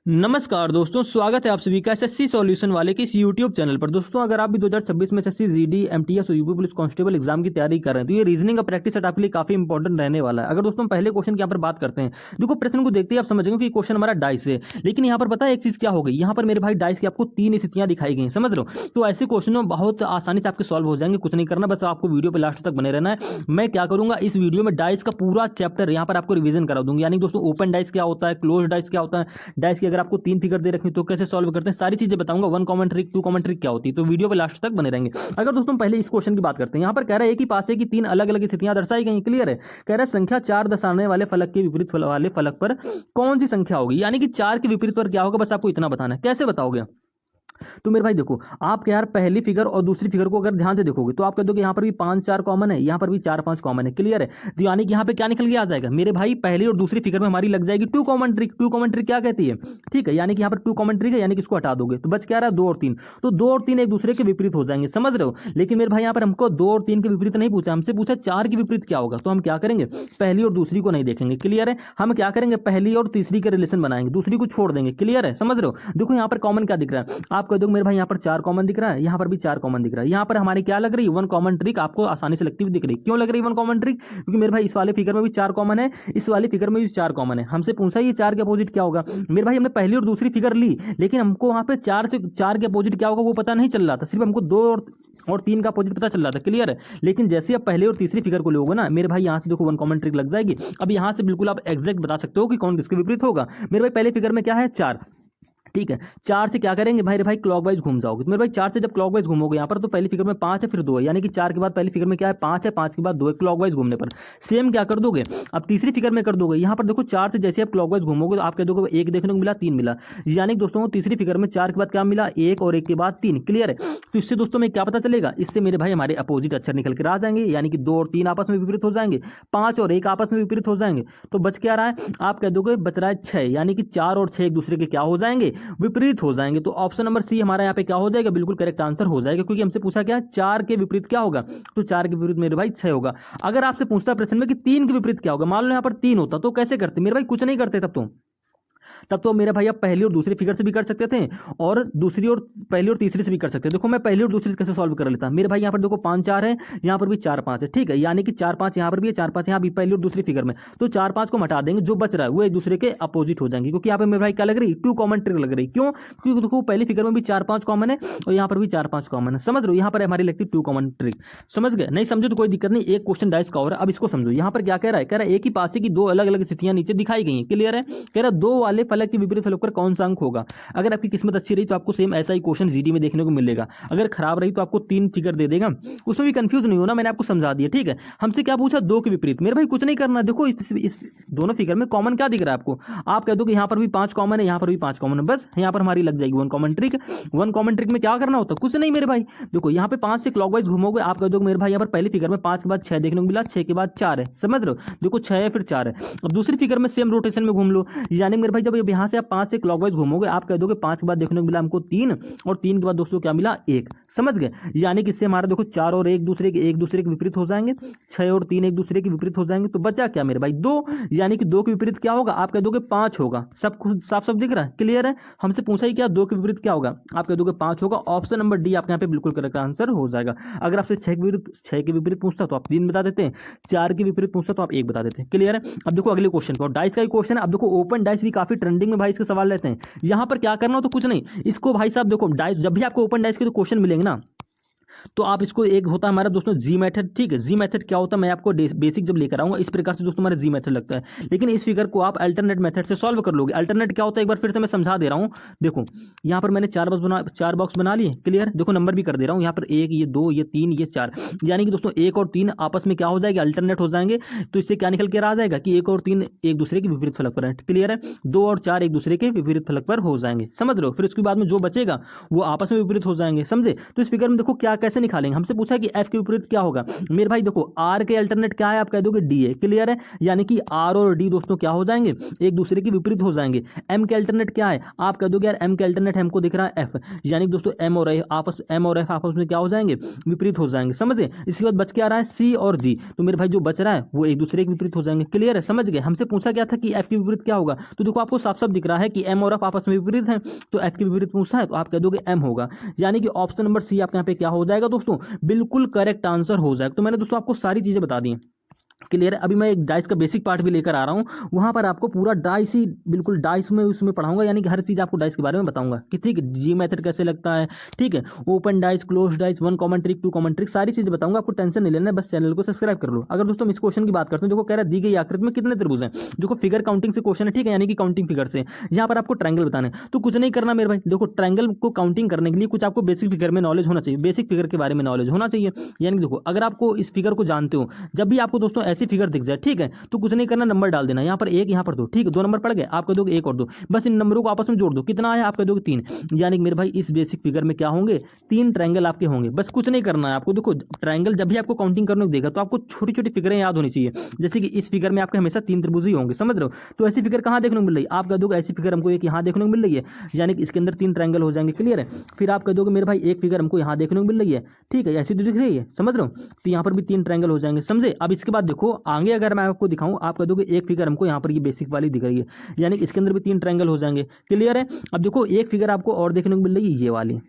नमस्कार दोस्तों, स्वागत है आप सभी का एसएससी सॉल्यूशन वाले के इस यूट्यूब चैनल पर। दोस्तों, अगर आप भी 2026 में एसएससी जीडी एमटीएस और यूपी पुलिस कांस्टेबल एग्जाम की तैयारी कर रहे हैं तो ये रीजनिंग का प्रैक्टिस सेट आपके लिए काफी इंपॉर्टेंट रहने वाला है। अगर दोस्तों पहले क्वेश्चन की यहाँ पर बात करते हैं, देखो प्रश्न को देखते ही आप समझेंगे कि क्वेश्चन हमारा डाइस है, लेकिन यहाँ पर पता है एक चीज क्या हो गई। यहाँ पर मेरे भाई डाइस की आपको 3 स्थितियां दिखाई गई, समझ लो। तो ऐसे क्वेश्चन बहुत आसानी से आपके सॉल्व हो जाएंगे, कुछ नहीं करना, बस आपको वीडियो पे लास्ट तक बने रहना है। मैं क्या करूंगा, इस वीडियो में डाइस का पूरा चैप्टर यहाँ पर आपको रिवीजन करा दूंगी। यानी दोस्तों ओपन डाइस क्या होता है, क्लोज डाइस क्या होता है, डाइस की अगर आपको 3 फिगर दे रखी तो कैसे सॉल्व करते हैं, सारी चीजें बताऊंगा। 1 कॉमन ट्रिक, 2 कॉमन ट्रिक क्या होती है, तो वीडियो पे लास्ट तक बने रहेंगे। अगर दोस्तों पहले इस क्वेश्चन की बात करते हैं, यहाँ पर कह रहा है एक ही पासे की 3 अलग अलग स्थितियां दर्शाई गई। क्लियर है। कह रहा है संख्या 4 दर्शाने वाले फलक के विपरीत वाले फलक पर कौन सी संख्या होगी। यानी कि 4 के विपरीत पर क्या होगा, बस आपको इतना बताना है। कैसे बताओगे। तो मेरे भाई देखो, आप यार पहली फिगर और दूसरी फिगर को अगर ध्यान से देखोगे तो आप कह दोगे यहाँ पर भी 5 4 कॉमन है, यहाँ पर भी 4 5 कॉमन है। क्लियर है। तो यानी कि यहाँ पे क्या निकल के आ जाएगा मेरे भाई, पहली और दूसरी फिगर में हमारी लग जाएगी 2 कॉमन ट्रिक। 2 कॉमन ट्रिक क्या कहती है, ठीक है। यानी कि यहाँ पर 2 कॉमन ट्रिक है, यानी कि इसको हटा दोगे तो बच क्या रहा है 2 और 3। तो 2 और 3 एक दूसरे के विपरीत हो जाएंगे, समझ रहे हो। लेकिन मेरे भाई यहाँ पर हमको 2 और 3 के विपरीत नहीं पूछा, हमसे पूछा 4 के विपरीत क्या होगा। तो हम क्या करेंगे, पहली और दूसरी को नहीं देखेंगे। क्लियर है। हम क्या करेंगे, पहली और तीसरी के रिलेशन बनाएंगे, दूसरी को छोड़ देंगे। क्लियर है, समझ रहे हो। देखो यहाँ पर कॉमन क्या दिख रहा है, आप कह दो मेरे भाई यहाँ पर 4 कॉमन दिख रहा है, यहाँ पर भी 4 कॉमन दिख रहा है। यहाँ पर हमारी क्या लग रही है, 1 कॉमन ट्रिक आपको आसानी से लगती हुई दिख रही है। क्यों लग रही है 1 कॉमन ट्रिक, क्योंकि मेरे भाई इस वाले फिगर में भी 4 कॉमन है, इस वाली फिगर में भी 4 कॉमन है। हमसे पूछा ये 4 के अपोजिट क्या होगा। मेरे भाई हमने पहली और दूसरी फिगर ली, लेकिन हमको वहां पे 4 से 4 के अपोजिट क्या होगा वो पता नहीं चल रहा था, सिर्फ हमको 2 और 3 का अपोजिट पता चल रहा था। क्लियर है। लेकिन जैसे आप पहले और तीसरी फिगर को लोगे ना मेरे भाई, यहाँ से देखो 1 कॉमन ट्रिक लग जाएगी। अब यहाँ से बिल्कुल आप एग्जैक्ट बता सकते हो कि कौन किसके विपरीत होगा। मेरे भाई पहले फिगर में क्या है 4, ठीक है। 4 से क्या करेंगे भाई क्लॉकवाइज घूम जाओगे। तो मेरे भाई 4 से जब क्लॉकवाइज घूमोगे यहाँ पर तो पहली फिगर में 5 है फिर 2 है, यानी कि 4 के बाद पहली फिगर में क्या है 5 है, 5 के बाद 2 है क्लॉकवाइज घूमने पर। सेम क्या कर दोगे, अब तीसरी फिगर में कर दोगे। यहाँ पर देखो 4 से जैसे आप क्लॉकवाइज घूमोगे तो आप कह दोगे 1 देखने को मिला 3 मिला, यानी कि दोस्तों तीसरी फिगर में 4 के बाद क्या मिला 1 और 1 के बाद 3। क्लियर है। तो इससे दोस्तों में क्या पता चलेगा, इससे मेरे भाई हमारे अपोजिट अक्षर निकल कर आ जाएंगे, यानी कि 2 और 3 आपस में विपरीत हो जाएंगे, 5 और 1 आपस में विपरीत हो जाएंगे। तो बच क्या रहा है, आप कह दोगे बच रहा है 6, यानी कि 4 और 6 एक दूसरे के क्या हो जाएंगे, विपरीत हो जाएंगे। तो ऑप्शन नंबर सी हमारा यहाँ पे क्या हो जाएगा, बिल्कुल करेक्ट आंसर हो जाएगा, क्योंकि हमसे पूछा क्या 4 के विपरीत क्या होगा, तो 4 के विपरीत मेरे भाई 6 होगा। अगर आपसे पूछता प्रश्न में कि 3 के विपरीत क्या होगा, मान लो यहाँ पर 3 होता तो कैसे करते मेरे भाई, कुछ नहीं करते तब तो मेरे भाई आप पहली और दूसरी फिगर से भी कर सकते थे और दूसरी और पहली और तीसरी से भी कर सकते थे। देखो मैं पहली और दूसरी से कैसे सॉल्व कर लेता मेरे भाई, यहाँ पर देखो 5 4 है, यहाँ पर भी 4 5 है, ठीक है। यानी कि 4 5 यहाँ पर भी है, 4 5 यहाँ भी पहली और दूसरी फिगर में। तो 4 5 को हटा देंगे, जो बच रहा है वो एक दूसरे के अपोजिट हो जाएंगे, क्योंकि यहाँ पर मेरे भाई क्या लग रही है 2 कॉमन ट्रिक लग रही। क्यों, क्योंकि देखो पहली फिगर में भी 4 5 कॉमन है और यहाँ पर भी 4 5 कॉमन है, समझ लो। यहाँ पर हमारी लगती है 2 कॉमन ट्रिक। समझ गए, नहीं समझो तो कोई दिक्कत नहीं, एक क्वेश्चन डाइस का और। अब इसको समझो, यहाँ पर क्या कह रहा है, कह रहा है एक ही पासे की 2 अलग अलग स्थितियां नीचे दिखाई गई हैं। क्लियर है। कह रहा है 2 वाले फलक के विपरीत फलक पर कौन सा अंक होगा। अगर आपकी किस्मत अच्छी रही तो आपको सेम ऐसा ही क्वेश्चन जीडी में देखने को मिलेगा, अगर खराब रही तो आपको 3 फिगर दे देगा। उसमें भी कंफ्यूज नहीं होना, मैंने आपको समझा दिया, ठीक है। हमसे क्या पूछा 2 के विपरीत, मेरे भाई कुछ नहीं करना। देखो इस दोनों फिगर में कॉमन क्या दिख रहा है आपको, आप कह दो कि यहाँ पर भी 5 कॉमन है, यहाँ पर भी 5 कॉमन है, बस यहाँ पर हमारी लग जाएगी 1 कॉमन ट्रिक। 1 कॉमन ट्रिक में क्या करना होता है, कुछ नहीं मेरे भाई। देखो यहाँ पे 5 से क्लॉकवाइज घूमोगे, आप कह दो मेरे भाई यहाँ पर पहली फिगर में 5 के बाद 6 देखने को मिला, 6 के बाद 4 है, समझ रहे हो। देखो 6 है फिर 4 है। अब दूसरी फिगर में सेम रोटेशन में घूम लो, यानी मेरे भाई जब यहाँ से आप 5 से क्लॉकवाइज घूमोगे आप कह दोगे 5 के बाद देखने को मिला हमको 3 और 3 के बाद दोस्तों क्या मिला 1, समझ गए। यानी कि इससे हमारा देखो 4 और 1 दूसरे के विपरीत हो जाएंगे, 6 और 3 एक दूसरे के विपरीत हो जाएंगे। तो बचा क्या मेरे भाई 2, यानी कि 2 के विपरीत क्या होगा, आप कह दोगे 5 होगा। सब कुछ साफ साफ दिख रहा है, क्लियर है। हमसे पूछा ही क्या 2 के विपरीत क्या होगा, आप कह दोगे 5 होगा। ऑप्शन नंबर डी आपके यहाँ पे बिल्कुल करेक्ट आंसर हो जाएगा। अगर आपसे 6 के विपरीत पूछता तो आप 3 बता देते हैं, 4 के विपरीत पूछता तो आप 1 बता देते हैं। क्लियर है। अब देखो अगले क्वेश्चन को, डाइस का ही क्वेश्चन है। अब देखो ओपन डाइस भी काफी ट्रेंडिंग में भाई इसके सवाल रहते हैं। यहाँ पर क्या करना हो तो कुछ नहीं, इसको भाई साहब देखो डाइस जब भी आपको ओपन डाइस के तो क्वेश्चन मिलेंगे ना, तो आप इसको, एक होता है हमारा दोस्तों जी मेथड, ठीक है। जी मेथड क्या होता है मैं आपको बेसिक जब लेकर आऊंगा इस प्रकार से दोस्तों हमारा जी मेथड लगता है, लेकिन इस फिगर को आप अल्टरनेट मेथड से सॉल्व कर लोगे। अल्टरनेट क्या होता है एक बार फिर से मैं समझा दे रहा हूं। देखो यहाँ पर मैंने 4 बॉक्स बना लिए, क्लियर। देखो नंबर भी कर दे रहा हूँ, यहाँ पर 1 ये 2 ये 3 ये 4, यानी कि दोस्तों 1 और 3 आपस में क्या हो जाएगा, अल्टरनेट हो जाएंगे। तो इससे क्या निकल के आ जाएगा कि 1 और 3 एक दूसरे के विपरीत फलक पर है, क्लियर है। 2 और 4 एक दूसरे के विपरीत फलक पर हो जाएंगे, समझ लो। फिर उसके बाद में जो बचेगा वो आपस में विपरीत हो जाएंगे, समझे। तो इस फिगर में देखो क्या कैसे निकालेंगे, हमसे पूछा कि एफ के विपरीत क्या होगा। मेरे भाई देखो आर के अल्टरनेट क्या है, आप कह दोगे डी है, क्लियर है। यानी कि आर और डी दोस्तों क्या हो जाएंगे, एक दूसरे के विपरीत हो जाएंगे। एम के अल्टरनेट क्या है, आप कह दोगे यार एम के अल्टरनेट हमको दिख रहा है एफ, यानी कि दोस्तों एम और एफ आपस में क्या हो जाएंगे, विपरीत हो जाएंगे, समझे। इसके बाद बच के आ रहा है सी और जी, तो मेरे भाई जो बच रहा है वो एक दूसरे के विपरीत हो जाएंगे, क्लियर है, समझ गए। हमसे पूछा गया था कि एफ के विपरीत क्या होगा, तो देखो आपको साफ साफ दिख रहा है कि एम और एफ आपस में विपरीत है, तो एफ के विपरीत पूछा है तो आप कह दोगे एम होगा। यानी कि ऑप्शन नंबर सी आपके यहाँ पे क्या हो जाएगा दोस्तों, बिल्कुल करेक्ट आंसर हो जाएगा। तो मैंने दोस्तों आपको सारी चीजें बता दी, क्लियर है। अभी मैं एक डाइस का बेसिक पार्ट भी लेकर आ रहा हूँ, वहां पर आपको पूरा डाइस ही बिल्कुल डाइस में उसमें पढ़ाऊंगा, यानी कि हर चीज आपको डाइस के बारे में बताऊंगा कि ठीक है जी मेथड कैसे लगता है, ठीक है, open dice, close dice, 1 common trick, 2 common trick, सारी चीजें बताऊंगा, आपको टेंशन नहीं लेना है, बस चैनल को सब्सक्राइब कर लो। अगर दोस्तों हम इस क्वेश्चन की बात करते हैं, देखो कह रहा है दी गई आकृति में कितने त्रिभुज हैं, देखो फिगर काउंटिंग से क्वेश्चन है, ठीक है, यानी कि काउंटिंग फिगर से। यहाँ पर आपको ट्रायंगल बताना है, तो कुछ नहीं करना मेरे भाई, देखो ट्रायंगल को काउंटिंग करने के लिए कुछ आपको बेसिक फिगर में नॉलेज होना चाहिए, बेसिक फिगर के बारे में नॉलेज होना चाहिए। यानी देखो अगर आपको इस फिगर को जानते हो, जब भी आपको दोस्तों ऐसी फिगर दिख जाए, ठीक है, तो कुछ नहीं करना, नंबर डाल देना, यहाँ पर एक, यहाँ पर दो, ठीक है, 2 नंबर पड़ गए, आप कह दोगे 1 और 2, बस इन नंबरों को आपस में जोड़ दो, कितना आया, आप कह दोगे 3। यानी कि मेरे भाई इस बेसिक फिगर में क्या होंगे, 3 ट्रायंगल आपके होंगे, बस कुछ नहीं करना है आपको। देखो ट्रायंगल जब भी आपको काउंटिंग करने को देगा तो आपको छोटी छोटी फिगरें याद होनी चाहिए, जैसे कि इस फिगर में आपके हमेशा 3 त्रिभुज ही होंगे, समझ रहे हो। तो ऐसी फिगर कहाँ देखने को मिल रही है, आप कह दोगे ऐसी फिगर हमको एक यहाँ देखने को मिल रही है, यानी कि इसके अंदर 3 ट्रायंगल हो जाएंगे, क्लियर है। फिर आप कह दोगे मेरे भाई एक फिगर हमको यहाँ देखने को मिल रही है, ठीक है, ऐसी तो दिख रही है, समझ रहे हो, तो यहाँ पर भी 3 ट्रायंगल हो जाएंगे, समझे। अब इसके बाद देखो आगे अगर मैं आपको दिखाऊं, आप कह दोगे एक फिगर हमको यहाँ पर ये बेसिक वाली दिख रही है, यानी कि इसके अंदर भी 3 ट्रायंगल हो जाएंगे, क्लियर है। अब देखो एक फिगर आपको और देखने को मिल रही है, ये वाली,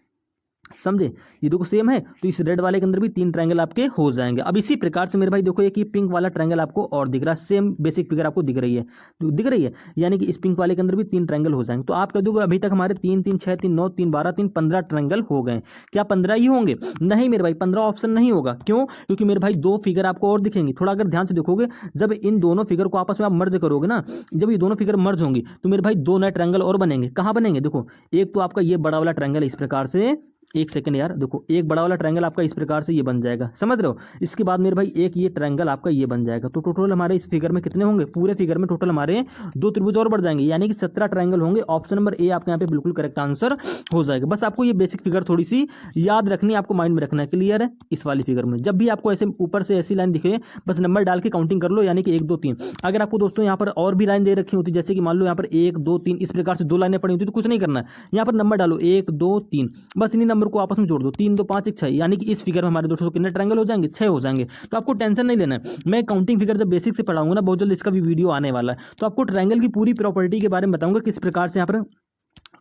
समझे, ये देखो सेम है, तो इस रेड वाले के अंदर भी 3 ट्रायंगल आपके हो जाएंगे। अब इसी प्रकार से मेरे भाई देखो एक ये पिंक वाला ट्रायंगल आपको और दिख रहा है, सेम बेसिक फिगर आपको दिख रही है, यानी कि इस पिंक वाले के अंदर भी 3 ट्रायंगल हो जाएंगे। तो आप कह दोगे अभी तक हमारे 3 3 6 3 9 3 12 3 15 ट्रायंगल हो गए, क्या 15 ही होंगे, नहीं मेरे भाई 15 ऑप्शन नहीं होगा, क्यों, क्योंकि मेरे भाई 2 फिगर आपको और दिखेंगी। थोड़ा अगर ध्यान से देखोगे, जब इन दोनों फिगर को आपस में आप मर्ज करोगे ना, जब ये दोनों फिगर मर्ज होंगी तो मेरे भाई 2 नए ट्रायंगल और बनेंगे। कहाँ बनेंगे, देखो एक तो आपका ये बड़ा वाला ट्रायंगल इस प्रकार से, एक सेकंड यार, देखो एक बड़ा वाला ट्रायंगल आपका इस प्रकार से ये बन जाएगा, समझ रहे हो। इसके बाद मेरे भाई एक ये ट्रायंगल आपका ये बन जाएगा, तो टोटल हमारे इस फिगर में कितने होंगे, पूरे फिगर में टोटल हमारे 2 त्रिभुज और बढ़ जाएंगे, यानी कि 17 ट्रायंगल होंगे। ऑप्शन नंबर ए आपके यहाँ पे बिल्कुल करेक्ट आंसर हो जाएगा। बस आपको ये बेसिक फिगर थोड़ी सी याद रखनी है, आपको माइंड में रखना है, क्लियर है। इस वाली फिगर में जब भी आपको ऐसे ऊपर से ऐसी लाइन दिखे, बस नंबर डाल के काउंटिंग कर लो, यानी कि 1 2 3। अगर आपको दोस्तों यहाँ पर और भी लाइन दे रखी होती, जैसे कि मान लो यहाँ पर 1 2 3 इस प्रकार से 2 लाइनें पड़ी होती, तो कुछ नहीं करना है, यहाँ पर नंबर डालो 1 2 3, बस इन्हीं नंबर को आपस में जोड़ दो, 3 2 5 1 6, यानी कि इस फिगर में हमारे दोस्तों कितने ट्रायंगल हो जाएंगे, 6 हो जाएंगे। तो आपको टेंशन नहीं लेना है, मैं काउंटिंग फिगर जब बेसिक से पढ़ाऊंगा ना, बहुत जल्द इसका भी वीडियो आने वाला है, तो आपको ट्रायंगल की पूरी प्रॉपर्टी के बारे में बताऊंगा, किस प्रकार से यहाँ पर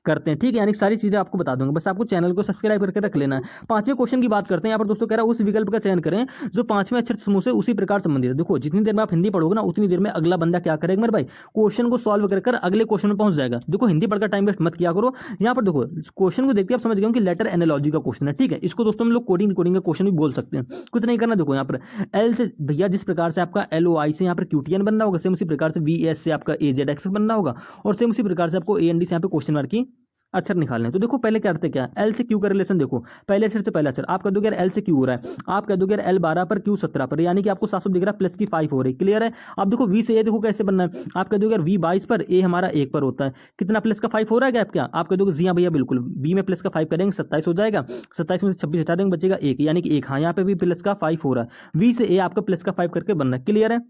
करते हैं, ठीक है, यानी सारी चीजें आपको बता दूंगा, बस आपको चैनल को सब्सक्राइब करके रख लेना है। 5वें क्वेश्चन की बात करते हैं। यहाँ पर दोस्तों कह रहा है उस विकल्प का चयन करें जो 5वें अक्षर समूह से उसी प्रकार संबंधित है। देखो जितनी देर में आप हिंदी पढ़ोगे ना, उतनी देर में अगला बंदा क्या करेगा मेरे भाई, क्वेश्चन को सॉल्व कर अगले क्वेश्चन में पहुंच जाएगा। देखो हिंदी पढ़कर टाइम वेस्ट मत किया करो। यहाँ पर देखो क्वेश्चन को देखते आप समझ गए कि लेटर एनालॉजी का क्वेश्चन है, ठीक है, इसको दोस्तों हम लोग कोडिंग का क्वेश्चन भी बोल सकते हैं। कुछ नहीं करना, देखो यहाँ पर एल से भैया जिस प्रकार से आपका LOI से यहाँ पर QTN बनना होगा, सेम उसी प्रकार से VS से आपका AZX बनना होगा, और सेम उसी प्रकार से आपको AND से यहाँ पे क्वेश्चन मार्क की अक्षर निकालने। तो देखो पहले करते क्या, एल से क्यू का रिलेशन देखो, पहले अक्षर से पहला अक्षर, आप कह दोगे यार एल से क्यू हो रहा है, आप कह दोगे यार एल 12 पर क्यू 17 पर, यानी कि आपको 700 दिख रहा है, प्लस की 5 हो रही, क्लियर है। अब देखो वी से ए देखो कैसे बनना है, आप कह दोगे यार वी 22 पर, ए हमारा 1 पर होता है, कितना प्लस का 5 हो रहा है गैप क्या, आप कह दोगे जी हाँ भैया बिल्कुल, वी में प्लस का 5 करेंगे 27 हो जाएगा, 27 में से 26 हटा देंगे बचेगा 1, यानी कि 1, हाँ यहाँ पे भी प्लस का 5 हो रहा है, वी से ए आपका प्लस का 5 करके बनना है, क्लियर है।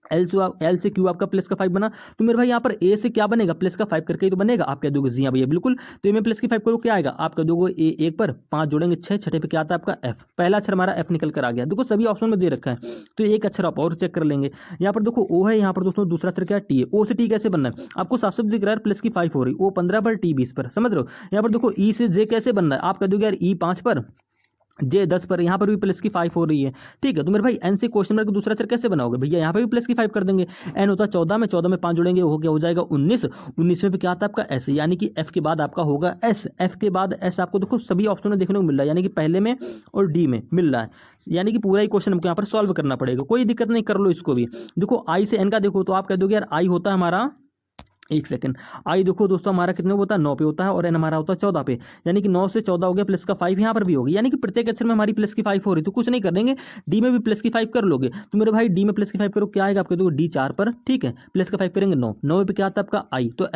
एल से क्यू आपका प्लस का 5 बना, तो मेरे भाई यहाँ पर ए से क्या बनेगा, प्लस का 5 करके ही तो बनेगा, आप कह दोगे जी हाँ भैया बिल्कुल, तो ए में प्लस की 5 करो क्या आएगा, आप कह दोगे ए 1 पर 5 जोड़ेंगे 6, छठे पे क्या आता है आपका एफ, पहला अक्षर हमारा एफ निकल कर आ गया। देखो सभी ऑप्शन में दे रखा है, तो एक अक्षर आप और चेक कर लेंगे। यहाँ पर देखो ओ है, यहाँ पर दोस्तों दूसरा अक्षर क्या है टी है, ओ से टी कैसे बनना है, आपको साफ साफ दिख रहा है प्लस की 5 हो रही, ओ 15 पर टी 20 पर, समझ रहे हो। यहाँ पर देखो ई से जे कैसे बनना है, आप कह दोगे यार ई 5 पर जे 10 पर, यहाँ पर भी प्लस की 5 हो रही है, ठीक है। तो मेरे भाई एन से क्वेश्चन मार्क दूसरा अक्षर कैसे बनाओगे भैया, यहाँ पे भी प्लस की 5 कर देंगे, एन होता है 14 में, 14 में 5 जोड़ेंगे वो क्या हो जाएगा 19, 19 में भी क्या आता है आपका एस, यानी कि एफ के बाद आपका होगा एस, एफ के बाद एस आपको देखो सभी ऑप्शन में देखने को मिल रहा है, यानी कि पहले में और डी में मिल रहा है, यानी कि पूरा ही क्वेश्चन हमको यहाँ पर सॉल्व करना पड़ेगा, कोई दिक्कत नहीं, कर लो इसको भी। देखो आई से एन का देखो, तो आप कह दोगे यार आई होता है हमारा एक सेकंड। आई देखो दोस्तों हमारा कितने पे होता है, 9 पे होता है, और एन हमारा होता है 14 पे, यानी कि 9 से 14 हो गया, प्लस का 5 यहाँ पर भी होगी, यानी कि प्रत्येक अक्षर में हमारी प्लस की 5 हो रही, तो कुछ नहीं करेंगे, डी में भी प्लस की 5 कर लोगे। तो मेरे भाई डी में प्लस की 5 करो, क्या आएगा आपके देखो, डी 4 पर, ठीक है, प्लस का 5 करेंगे 9, 9 पे क्या आता है आपका आई, तो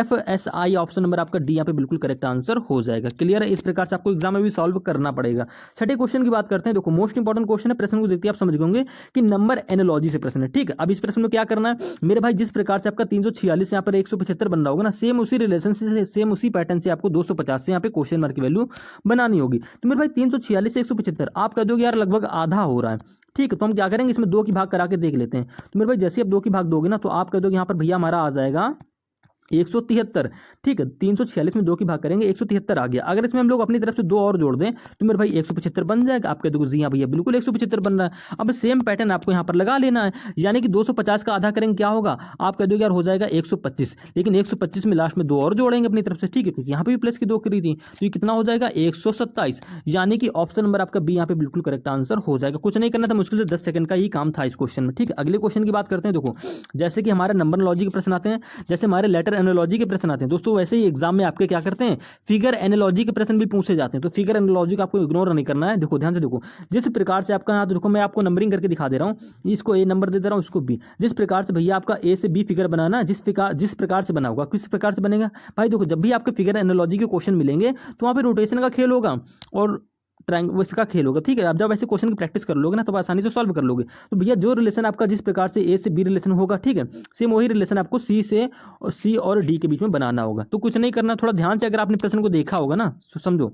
FSI ऑप्शन नंबर आपका डी यहाँ पे बिल्कुल करेक्ट आंसर हो जाएगा। क्लियर है? इस प्रकार से आपको एग्जाम में भी सॉल्व करना पड़ेगा। छठे क्वेश्चन की बात करते हैं। देखो मोस्ट इंपॉर्टेंट क्वेश्चन है, प्रश्न को देखते आप समझ गए कि नंबर एनालॉजी से प्रश्न है, ठीक है। अब इस प्रश्न में क्या करना है मेरे भाई, जिस प्रकार से आपका 346 यहाँ पर 175 बन रहा होगा ना, सेम उसी रिलेशन से, सेम उसी पैटर्न से आपको 250 से यहाँ पे क्वेश्चन मार्क की वैल्यू बनानी होगी। तो मेरे भाई 346 से 175 आप कह दोगे यार लगभग आधा हो रहा है, ठीक है। तो हम क्या करेंगे, इसमें 2 की भाग करा के देख लेते हैं। तो मेरे भाई जैसे आप 2 की भाग दोगे ना, तो आप कह दोगे यहाँ पर भैया हमारा आ जाएगा 173, ठीक है। 346 में 2 की भाग करेंगे, 173 आ गया। अगर इसमें हम लोग अपनी तरफ से 2 और जोड़ दें तो मेरे भाई 175 बन जाएगा। आप कह दोगे जी हाँ भैया बिल्कुल 175 बन रहा है। अब सेम पैटर्न आपको यहाँ पर लगा लेना है, यानी कि 250 का आधा करेंगे क्या होगा, आप कह दोगे यार हो जाएगा 125, लेकिन 125 में लास्ट में 2 और जोड़ेंगे अपनी तरफ से, ठीक है, क्योंकि यहाँ पे भी प्लस की 2 करी थी, तो ये कितना हो जाएगा 127, यानी कि ऑप्शन नंबर आपका बी यहाँ पे बिल्कुल करेक्ट आंसर हो जाएगा। कुछ नहीं करना था, मुश्किल से 10 सेकंड का ही काम था इस क्वेश्चन में, ठीक है। अगले क्वेश्चन की बात करते हैं। देखो जैसे कि हमारे नंबरलॉजी के प्रश्न आते हैं, जैसे हमारे लेटर एनालॉजी के प्रश्न आते हैं दोस्तों, वैसे ही एग्जाम में आपके क्या करते हैं, फिगर एनालॉजी के प्रश्न भी पूछे जाते हैं। तो फिगर एनालॉजी को आपको इग्नोर नहीं करना है। देखो ध्यान से देखो, जिस प्रकार से आपका यहाँ, तो देखो मैं आपको नंबरिंग करके दिखा दे रहा हूँ, इसको ए नंबर दे दे रहा हूँ, इसको बी। जिस प्रकार से भैया आपका ए से बी फिगर बनाना, जिस प्रकार से बना होगा, किस प्रकार से बनेगा भाई, देखो जब भी आपके फिगर एनालॉजी के क्वेश्चन मिलेंगे तो वहाँ पे रोटेशन का खेल होगा और ट्रायंगल इसका खेल होगा, ठीक है। आप जब ऐसे क्वेश्चन की प्रैक्टिस कर लोगे ना तो आसानी से सॉल्व कर लोगे। तो भैया जो रिलेशन आपका जिस प्रकार से ए से बी रिलेशन होगा, ठीक है, सेम वही रिलेशन आपको सी और डी के बीच में बनाना होगा। तो कुछ नहीं करना, थोड़ा ध्यान से अगर आपने प्रश्न को देखा होगा ना तो समझो,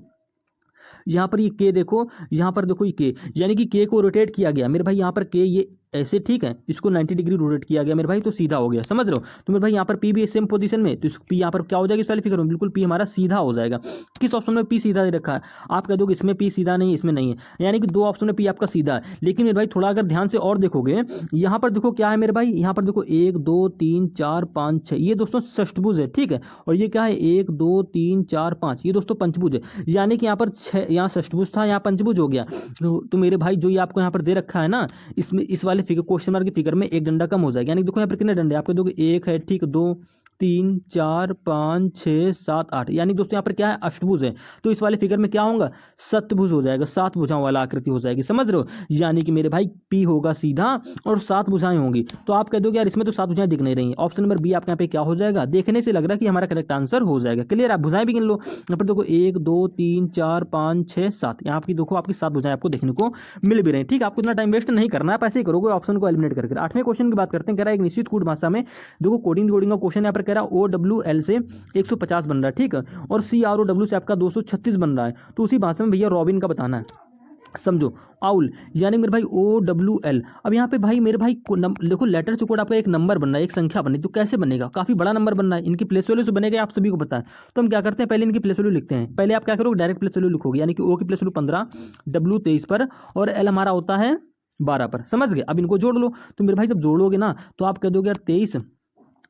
यहाँ पर ये के देखो, यहाँ पर देखो ये के, यानी कि के को रोटेट किया गया मेरे भाई, यहाँ पर के ये ऐसे, ठीक है, इसको 90 डिग्री रोटेट किया गया मेरे भाई, तो सीधा हो गया, समझ रहे हो। तो मेरे भाई यहाँ पर पी भी सेम पोजीशन में, तो पी यहाँ पर क्या हो जाएगा इस वाली फिगर में, बिल्कुल पी हमारा सीधा हो जाएगा। किस ऑप्शन में पी सीधा दे रखा है, आप कह दोगे इसमें पी सीधा नहीं, इसमें नहीं है, यानी कि 2 ऑप्शन में पी आपका सीधा है। लेकिन मेरे भाई थोड़ा अगर ध्यान से और देखोगे, यहाँ पर देखो क्या है मेरे भाई, यहाँ पर देखो 1 2 3 4 5 6, ये दोस्तों षष्ठभुज है, ठीक है। और ये क्या है 1 2 3 4 5, ये दोस्तों पंचभुज है, यानी कि यहाँ पर 6, यहाँ षष्ठभुज था, यहाँ पंचभुज हो गया। तो मेरे भाई जो ये आपको यहाँ पर दे रखा है ना, इसमें इस वाले फिगर क्वेश्चन मार्क की फिगर में एक डंडा कम हो जाएगा, यानी देखो यहाँ पर कितने डंडे आपके दोगे, 1 है, ठीक, 2 3 4 5 6 7 8, यानी दोस्तों यहाँ पर क्या है अष्टभुज है। तो इस वाले फिगर में क्या होगा, सप्तभुज हो जाएगा, 7 भुजाओं वाला आकृति हो जाएगी, समझ रहे हो। यानी कि मेरे भाई पी होगा सीधा और 7 भुजाएं होंगी। तो आप कह दोगे यार इसमें तो 7 भुजाएं दिख नहीं रही। ऑप्शन नंबर बी आपके यहाँ पे क्या हो जाएगा, देखने से लग रहा है कि हमारा करेक्ट आंसर हो जाएगा। क्लियर, आप भुजाएं भी गिन लो, यहाँ पर देखो 1 2 3 4 5 6 7, यहाँ की देखो आपकी 7 भुजाएं आपको देखने को मिल भी रही, ठीक है। आपको इतना टाइम वेस्ट नहीं करना है, आप ऐसे ही करोगे ऑप्शन को एलिमिनेट करके। 8वें क्वेश्चन की बात करते हैं, कह रहा है एक निश्चित कूट भाषा में, देखो कोडिंग डिकोडिंग का क्वेश्चन यहाँ पर कह रहा है OWL से 150 बन रहा है, ठीक है, और CROW से आपका 236 बन रहा है। तो उसी भाषा में भैया रॉबिन का बताना है, समझो। आउल यानी मेरे भाई OWL। अब यहाँ पे भाई मेरे भाई देखो लेटर से कोड आपका एक नंबर बनना है, एक संख्या बननी, तो कैसे बनेगा, काफी बड़ा नंबर बनना है, इनकी प्लेस वैल्यू से बनेगा, आप सभी को पता है। तो हम क्या करते हैं, पहले इनकी प्लेस वैल्यू लिखते हैं। पहले आप क्या करोगे, डायरेक्ट प्लेस वैल्यू लिखोगे, यानी कि O की प्लेस वैल्यू 15, W 23 पर, और L हमारा होता है 12 पर, समझ गए। अब इनको जोड़ लो, तो मेरे भाई जब जोड़ोगे ना तो आप कह दोगे यार 23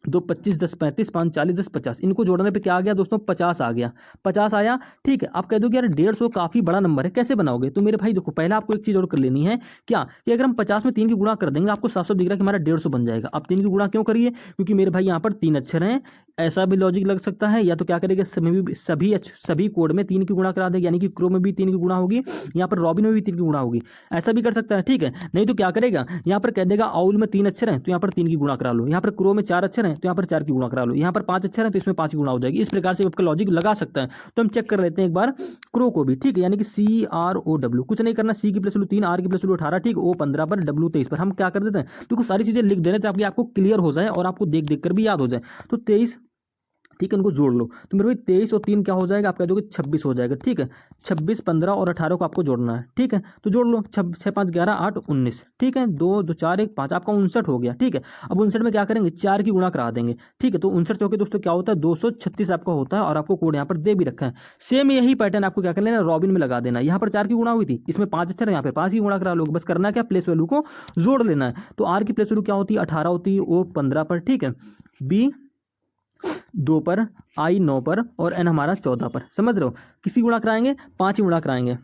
2 25 10 35 5 40 10 50, इनको जोड़ने पे क्या आ गया दोस्तों, 50 आ गया, 50 आया, ठीक है। आप कह दोगे यार 150 काफी बड़ा नंबर है, कैसे बनाओगे। तो मेरे भाई देखो पहले आपको एक चीज और कर लेनी है, क्या कि अगर हम 50 में 3 की गुणा कर देंगे, आपको साफ साफ दिख रहा है कि हमारा 150 बन जाएगा। अब 3 की गुणा क्यों करिए, क्योंकि मेरे भाई यहाँ पर 3 अक्षर हैं, ऐसा भी लॉजिक लग सकता है, या तो क्या करेगा सभी कोड में 3 की गुणा करा देगा, यानी कि क्रो में भी 3 की गुणा होगी, यहाँ पर रॉबिन में भी 3 की गुणा होगी, ऐसा भी कर सकता है, ठीक है। नहीं तो क्या करेगा, यहाँ पर कह देगा आउल में 3 अक्षर हैं तो यहाँ पर 3 की गुणा करा लो, यहाँ पर क्रो में 4 अक्षर हैं तो यहाँ पर 4 की गुणा करा लो, यहाँ पर 5 अक्षर हैं तो इसमें 5 की गुणा हो जाएगी। इस प्रकार से आपका लॉजिक लगा सकता है। तो हम चेक कर लेते हैं एक बार क्रो को भी, ठीक है, यानी कि CROW, कुछ नहीं करना, C की प्लेस वैल्यू 3, R की प्लेस वैल्यू 18, ठीक, O 15 पर, W 23 पर। हम क्या कर देते हैं, तो सारी चीजें लिख देने ताकि आपको क्लियर हो जाए और आपको देख देख कर भी याद हो जाए। तो 23, ठीक है, उनको जोड़ लो, तो मेरे भाई 23 और 3 क्या हो जाएगा, आप कह दोगे 26 हो जाएगा, ठीक है। 26 15 और 18 को आपको जोड़ना है, ठीक है, तो जोड़ लो, 6 5 11 8 19, ठीक है, 2 2 4 1 5, आपका 59 हो गया, ठीक है। अब 59 में क्या करेंगे, 4 की गुणा करा देंगे, ठीक है। तो 59 चौके दोस्तों क्या होता है, 236 आपका होता है, और आपको कोड यहाँ पर दे भी रखा है। सेम यही पैटर्न आपको क्या कर लेना, रॉबिन में लगा देना। यहाँ पर 4 की गुणा हुई थी, इसमें 5 अक्षर है, यहाँ पे 5 की गुणा करा लोगे, बस करना क्या, प्लेस वैल्यू को जोड़ लेना है। तो R की प्लेस वैल्यू क्या होती है, 18 होती है, O 15 पर, ठीक है, B 2 पर, I 9 पर, और N हमारा 14 पर, समझ रहे हो। किसी गुणा कराएंगे, 5 ही गुणा कराएंगे,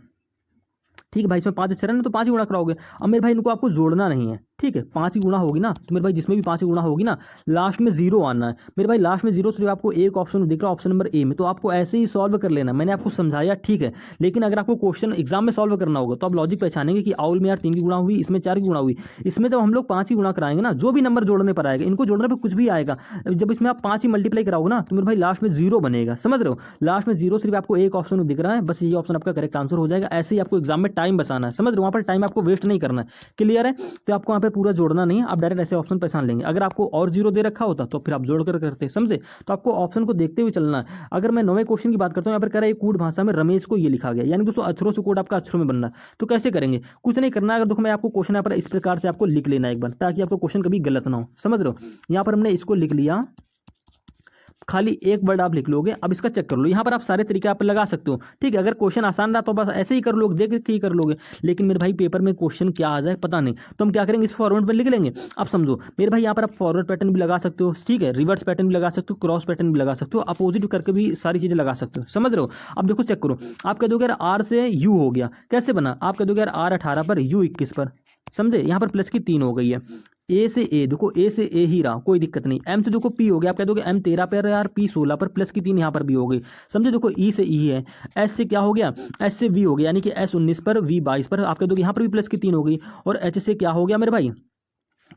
ठीक है भाई, इसमें 5 अक्षर है ना, तो 5 ही गुणा कराओगे। अब मेरे भाई इनको आपको जोड़ना नहीं है, ठीक है, 5 ही गुणा होगी ना, तो मेरे भाई जिसमें भी 5 ही गुणा होगी ना, लास्ट में 0 आना है मेरे भाई। लास्ट में 0 सिर्फ आपको एक ऑप्शन में दिख रहा है, ऑप्शन नंबर ए में, तो आपको ऐसे ही सॉल्व कर लेना। मैंने आपको समझाया, ठीक है, लेकिन अगर आपको क्वेश्चन एग्जाम में सॉल्व करना होगा तो आप लॉजिक पहचानेंगे कि आउल में यार 3 की गुणा हुई, इसमें 4 की गुणा हुई, इसमें जब हम लोग 5 ही गुणा कराएंगे ना, जो भी नंबर जोड़ने पर आएगा, इनको जोड़ने पर कुछ भी आएगा, जब इसमें आप 5 ही मल्टीप्लाई कराओगे ना, तो मेरे भाई लास्ट में 0 बनेगा, समझ रहे हो। लास्ट में 0 सिर्फ आपको एक ऑप्शन में दिख रहा है, बस ये ऑप्शन आपका करेक्ट आंसर हो जाएगा। ऐसे ही आपको एग्जाम में टाइम बचाना है, समझ रहे हो, वहाँ पर टाइम आपको वेस्ट नहीं करना है, क्लियर है। तो आपको वहाँ पर पूरा जोड़ना नहीं है, आप डायरेक्ट ऐसे ऑप्शन पहचान लेंगे। अगर आपको और 0 दे रखा होता तो फिर आप जोड़ कर करते, समझे। तो आपको ऑप्शन को देखते हुए चलना है। अगर मैं 9वें क्वेश्चन की बात करता हूँ, यहाँ पर कह रहा है कूट भाषा में रमेश को ये लिखा गया, यानी दोस्तों अक्षरों से कोड आपका अक्षरों में बनना है। तो कैसे करेंगे, कुछ नहीं करना है। अगर देखो मैं आपको क्वेश्चन यहाँ पर इस प्रकार से आपको लिख लेना एक बार, ताकि आपको क्वेश्चन कभी गलत ना हो, समझ रहे हो। यहाँ पर हमने इसको लिख लिया, खाली एक वर्ड आप लिख लोगे। अब इसका चेक कर लो, यहाँ पर आप सारे तरीके आप लगा सकते हो, ठीक है। अगर क्वेश्चन आसान रहा तो बस ऐसे ही कर लोगे, देख के ही कर लोगे। लेकिन मेरे भाई पेपर में क्वेश्चन क्या आ जाए पता नहीं, तो हम क्या करेंगे, इस फॉरवर्ड पर लिख लेंगे। अब समझो मेरे भाई, यहाँ पर आप फॉरवर्ड पैटर्न भी लगा सकते हो, ठीक है, रिवर्स पैटर्न भी लगा सकते हो, क्रॉस पैटर्न भी लगा सकते हो, अपोजिट करके भी सारी चीजें लगा सकते हो, समझ रहे हो। अब देखो चेक करो, आप कह दोगे यार आर से यू हो गया, कैसे बना, आप कह दोगे यार आर 18 पर यू 21 पर, समझे। यहाँ पर प्लस की 3 हो गई है। ए से ए, देखो ए से ए ही रहा, कोई दिक्कत नहीं। एम से देखो पी हो गया, आप कह दोगे एम 13 पर यार पी 16 पर, प्लस की 3 यहाँ पर भी हो गई, समझे। देखो ई से ई है, एस से क्या हो गया, एस से वी हो गया, यानी कि एस 19 पर वी 22 पर, आप कह दोगे यहाँ पर भी प्लस की 3 हो गई। और एच से क्या हो गया मेरे भाई,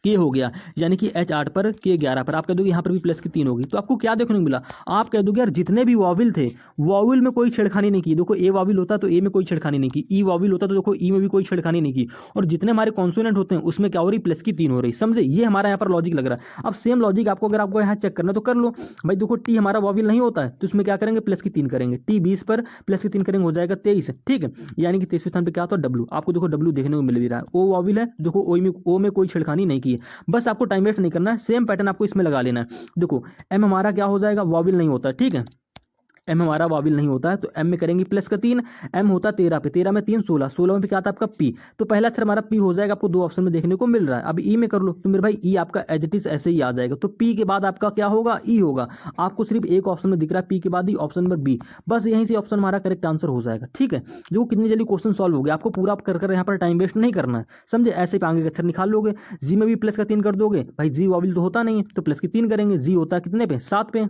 के हो गया, यानी कि एच 8 पर के 11 पर, आप कह दोगे यहाँ पर भी प्लस की 3 होगी। तो आपको क्या देखने को मिला, आप कह दोगे यार जितने भी वॉविल थे, वॉविल में कोई छेड़खानी नहीं की। देखो ए वॉविल होता तो ए में कोई छेड़खानी नहीं की, ई वॉविल होता तो देखो ई में भी कोई छेड़खानी नहीं की, और जितने हमारे कॉन्सोनेंट होते हैं उसमें क्या हो रही, प्लस की 3 हो रही, समझे। ये हमारा यहाँ पर लॉजिक लग रहा है। अब सेम लॉजिक आपको अगर आपको यहाँ चेक करना तो कर लो भाई। देखो टी हमारा वॉविल नहीं होता है, तो इसमें क्या करेंगे, प्लस की 3 करेंगे। टी 20 पर प्लस की 3 करेंगे, हो जाएगा 23, ठीक है। यानी कि 23वें स्थान पर क्या होता है, डब्ल्यू। आपको देखो डब्ल्यू देखने को मिल भी रहा है। ओ वॉविल है, देखो ओ में कोई छेड़खानी नहीं की है। बस आपको टाइम वेस्ट नहीं करना है, सेम पैटर्न आपको इसमें लगा लेना है। देखो एम हमारा क्या हो जाएगा, वॉविल नहीं होता, ठीक है, एम हमारा वाविल नहीं होता है, तो एम में करेंगे प्लस का 3। एम होता 13 पे, 13 में 3 16, 16 में क्या आता है आपका पी, तो पहला अक्षर हमारा पी हो जाएगा, आपको 2 ऑप्शन में देखने को मिल रहा है। अब ई में कर लो, तो मेरे भाई ई आपका एज इट इज ऐसे ही आ जाएगा, तो पी के बाद आपका क्या होगा, ई होगा। आपको सिर्फ एक ऑप्शन में दिख रहा है पी के बाद ही, ऑप्शन नंबर बी, बस यहीं से ऑप्शन हमारा करेक्ट आंसर हो जाएगा, ठीक है। जो कितनी जल्दी क्वेश्चन सॉल्व हो गया, आपको पूरा कर यहाँ पर टाइम वेस्ट नहीं करना है, समझे। ऐसे ही आगे का अक्षर निकाल लोगे। जी में भी प्लस का 3 कर दोगे, भाई जी वाविल तो होता नहीं है, तो प्लस की 3 करेंगे। जी होता है कितने पे, 7 पे,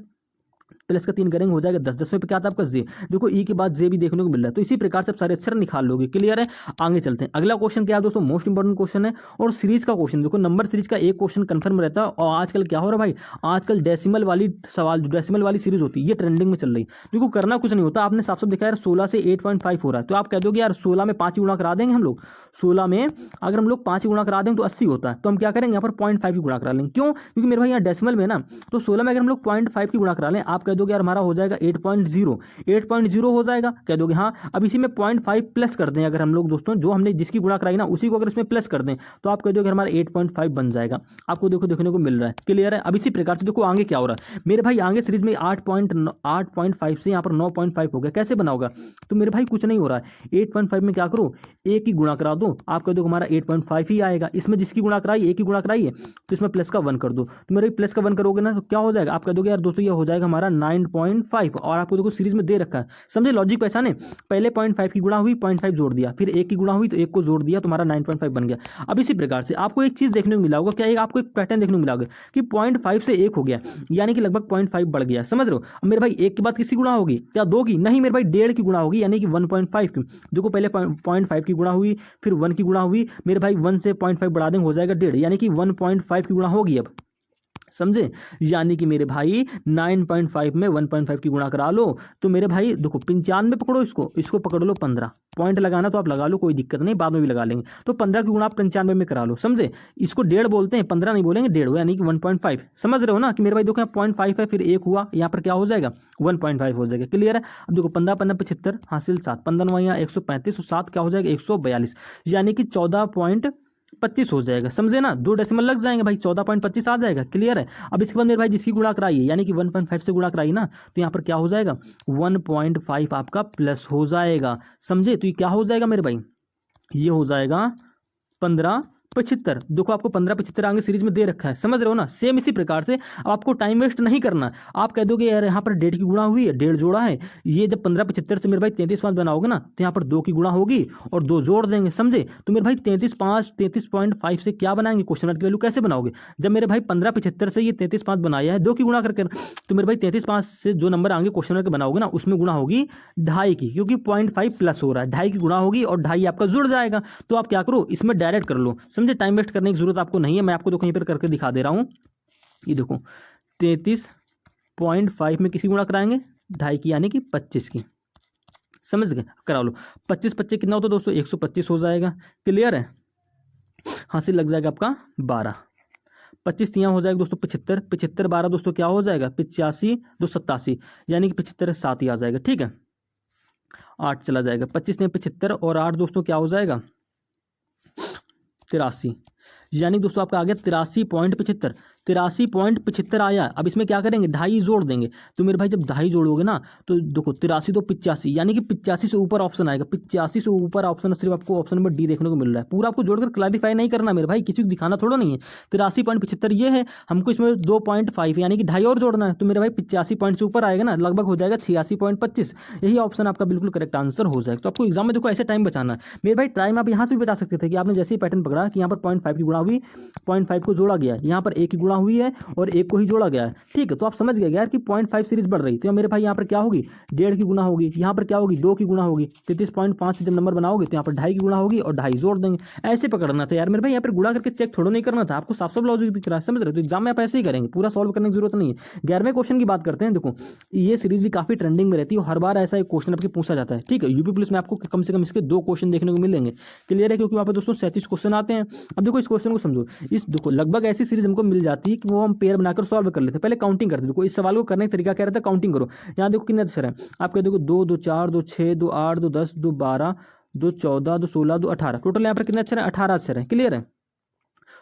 प्लस का 3 करेंगे, हो जाएगा 10। 10वें पे क्या आता है आपका जे, देखो ई के बाद जे भी देखने को मिल रहा है। तो इसी प्रकार से आप सारे अक्षर निकाल लोगे, क्लियर है। आगे चलते हैं, अगला क्वेश्चन क्या है दोस्तों, मोस्ट इंपॉर्टेंट क्वेश्चन है, और सीरीज का क्वेश्चन। देखो नंबर सीरीज का एक क्वेश्चन कंफर्म रहता है, और आजकल क्या हो रहा है भाई, आजकल डेसिमल वाली सवाल, जो डेसिमल वाली सीरीज होती है, ये ट्रेंडिंग में चल रही है। देखो करना कुछ नहीं होता, आपने साफ साफ देखा यार 16 से 8.5 हो रहा है, तो आप कह दोगे यार 16 में 5 ही गुणा करा देंगे हम लोग। 16 में अगर हम लोग 5 ही गुणा करा देंगे तो 80 होता है, तो हम क्या करेंगे यहाँ पर 0.5 की गुणा करा लेंगे। क्यों, क्योंकि मेरे भाई यहाँ डेसिमल में ना, तो 16 में अगर हम लोग 0.5 की गुणा करा लें, आप कह दोगे यार हमारा हो जाएगा 8.0 हो जाएगा, कह दोगे हाँ। अब इसी में 0.5 प्लस कर दें अगर हम लोग दोस्तों, जो हमने जिसकी गुणा कराई ना उसी को अगर इसमें प्लस कर दें, तो आप कह दोगे हमारा 8.5 बन जाएगा। आपको देखो देखने को मिल रहा है, क्लियर है। अब इसी प्रकार से देखो आगे क्या हो रहा है मेरे भाई, आगे सीरीज में 8.5 से यहाँ पर 9.5 हो गया, कैसे बना होगा, तो मेरे भाई कुछ नहीं हो रहा है। 8.5 में क्या करो, एक की गुणा करा दो, आप कह दो हमारा 8.5 ही आएगा। इसमें जिसकी गुणा कराई, एक की गुणा कराई है, तो इसमें प्लस का 1 कर दो, तो मेरे प्लस का 1 करोगे ना, तो क्या हो जाएगा, आप कह दोगे यार दोस्तों ये हो जाएगा हमारा 9.5, और आपको देखो सीरीज में दे रखा है, समझे। लॉजिक पहचाने, पहले 0.5 की गुणा हुई, 0.5 जोड़ दिया, फिर एक की गुणा हुई तो एक को जोड़ दिया, तुम्हारा 9.5 बन गया। अब इसी प्रकार से आपको एक चीज देखने को मिला होगा, क्या एक आपको एक पैटर्न देखने को मिला होगा कि 0.5 से 1 हो गया, यानी कि लगभग 0.5 बढ़ गया, समझ रहे हो। अब मेरे भाई एक के बाद किसकी गुणा होगी, क्या 2 की, नहीं मेरे भाई 1.5 की गुणा होगी, यानी कि 1.5 की। देखो पहले 0.5 की गुणा हुई, फिर 1 की गुणा हुई, मेरे भाई 1 से 0.5 बढ़ा देंगे, हो जाएगा 1.5, यानी कि 1.5 की गुणा होगी अब, समझे। यानी कि मेरे भाई 9.5 में 1.5 की गुणा करा लो, तो मेरे भाई देखो 95 पकड़ो, इसको पकड़ लो 15 पॉइंट लगाना तो आप लगा लो, कोई दिक्कत नहीं, बाद में भी लगा लेंगे। तो 15 की गुणा आप 95 में करा लो, समझे। इसको 1.5 बोलते हैं, 15 नहीं बोलेंगे, 1.5 यानी कि 1.5, समझ रहे हो ना। कि मेरे भाई देखो 0.5 है, फिर 1 हुआ, यहाँ पर क्या हो जाएगा 1.5 हो जाएगा, क्लियर है। अब देखो 15 15 75 हासिल 7, 15 यहाँ 135, तो 7 क्या हो जाएगा 142, यानी कि 14.25 हो जाएगा, समझे ना। 2 डेसिमल लग जाएंगे भाई, 14.25 आ जाएगा, क्लियर है। अब इसके बाद मेरे भाई जिसकी गुणा कराई है, यानी कि 1.5 से गुणा कराई ना, तो यहाँ पर क्या हो जाएगा 1.5 आपका प्लस हो जाएगा, समझे। तो ये क्या हो जाएगा मेरे भाई, ये हो जाएगा 15 75, देखो आपको 15 75 आगे सीरीज में दे रखा है, समझ रहे हो ना। सेम इसी प्रकार से अब आपको टाइम वेस्ट नहीं करना। आप कह दोगे यार यहाँ पर 1.5 की गुणा हुई है, 1.5 जोड़ा है, ये जब 15 75 से मेरे भाई 33 5 बनाओगे ना तो यहाँ पर 2 की गुणा होगी और 2 जोड़ देंगे, समझे। तो मेरे भाई 33 5 33.5 से क्या बनाएंगे, क्वेश्चन मार्क की वैल्यू कैसे बनाओगे। जब मेरे भाई 15 75 से ये 33 5 बनाया है 2 की गुणा करके, तो मेरे भाई 33 5 से जो नंबर आगे क्वेश्चन मार्क बनाओगे ना उसमें गुणा होगी 2.5 की, क्योंकि 0.5 प्लस हो रहा है, 2.5 की गुणा होगी और 2.5 आपका जुड़ जाएगा। तो आप क्या करो, इसमें डायरेक्ट कर लो, समझे। टाइम वेस्ट करने की जरूरत आपको नहीं है। मैं आपको तो कहीं पर करके दिखा दे रहा हूँ। ये देखो 33.5 में किसी गुणा कराएंगे 2.5 की, यानी कि 25 की, समझ गए। करा लो 25 25 कितना होता है दोस्तों, 125 हो जाएगा। क्लियर है, हासिल लग जाएगा आपका 12। 25 यहाँ हो जाएगा दोस्तों 75, 75 12 दोस्तों क्या हो जाएगा 85 2 87, यानी कि 75 7 ही आ जाएगा, ठीक है। 8 चला जाएगा, 25 में 75 और 8 दोस्तों क्या हो जाएगा 83, यानी दोस्तों आपका आ गया 83.75, 83.75 आया। अब इसमें क्या करेंगे 2.5 जोड़ देंगे। तो मेरे भाई जब 2.5 जोड़ोगे ना तो देखो 83 तो 85, यानी कि 85 से ऊपर ऑप्शन आएगा, 85 से ऊपर ऑप्शन सिर्फ आपको ऑप्शन नंबर डी देखने को मिल रहा है। पूरा आपको जोड़कर क्लैरिफाई नहीं करना मेरे भाई, किसी को दिखाना थोड़ा नहीं है। 83.75 ये है, हमको इसमें 2.5 यानी कि 2.5 और जोड़ना है, तो मेरे भाई 85 पॉइंट से ऊपर आएगा ना, लगभग हो जाएगा 86.25। यही ऑप्शन आपका बिल्कुल करेक्ट आंसर हो जाएगा। तो आपको एग्जाम में देखो ऐसे टाइम बचाना है मेरे भाई। टाइम आप यहाँ से भी बता सकते थे कि आपने जैसे ही पैटर्न पकड़ा कि यहाँ पर 0.5 की गुणा हुई, 0.5 को जोड़ा गया, यहाँ पर 1 की गुणा हुई है और 1 को ही जोड़ा गया है, ठीक है। तो आप समझ गए यार कि 0.5 सीरीज बढ़ रही, तो मेरे भाई यहाँ पर क्या होगी 1.5 की गुणा होगी, यहाँ पर क्या होगी 2 की गुणा होगी, 33.5 से जब नंबर बनाओगे तो यहाँ पर 2.5 की गुणा होगी और 2.5 जोड़ देंगे। ऐसे पकड़ना था यार मेरे भाई, यहाँ पर गुणा करके चेक थोड़ा नहीं करना था, आपको साफ साफ लॉजिक दिख रहा है, समझ रहे हो। तो एग्जाम में आप ऐसे ही करेंगे, पूरा सॉल्व करने की जरूरत नहीं है। 11वें क्वेश्चन की बात करते हैं। देखो ये सीरीज भी काफी ट्रेंडिंग में रहती है, हर बार ऐसा एक क्वेश्चन आपके पूछा जाता है, ठीक है। यूपी पुलिस में आपको कम से कम इसके 2 क्वेश्चन देखने को मिलेंगे। क्लियर है, क्योंकि वहाँ पर दोस्तों 37 क्वेश्चन आते हैं। अब देखो इस क्वेश्चन को समझो, इस देखो लगभग ऐसी सीरीज हमको मिल जाती है कि वो हम पेयर बनाकर सॉल्व कर लेते हैं। पहले काउंटिंग करते हैं। देखो इस सवाल को करने का तरीका क्या रहता है, काउंटिंग करो। यहाँ देखो कितने अक्षर है, आप कह देखो 2 2 4 2 6 2 8 2 10 2 12 2 14 2 16 2 18, टोटल यहाँ पर कितने अक्षर है 18 अक्षर है। क्लियर है,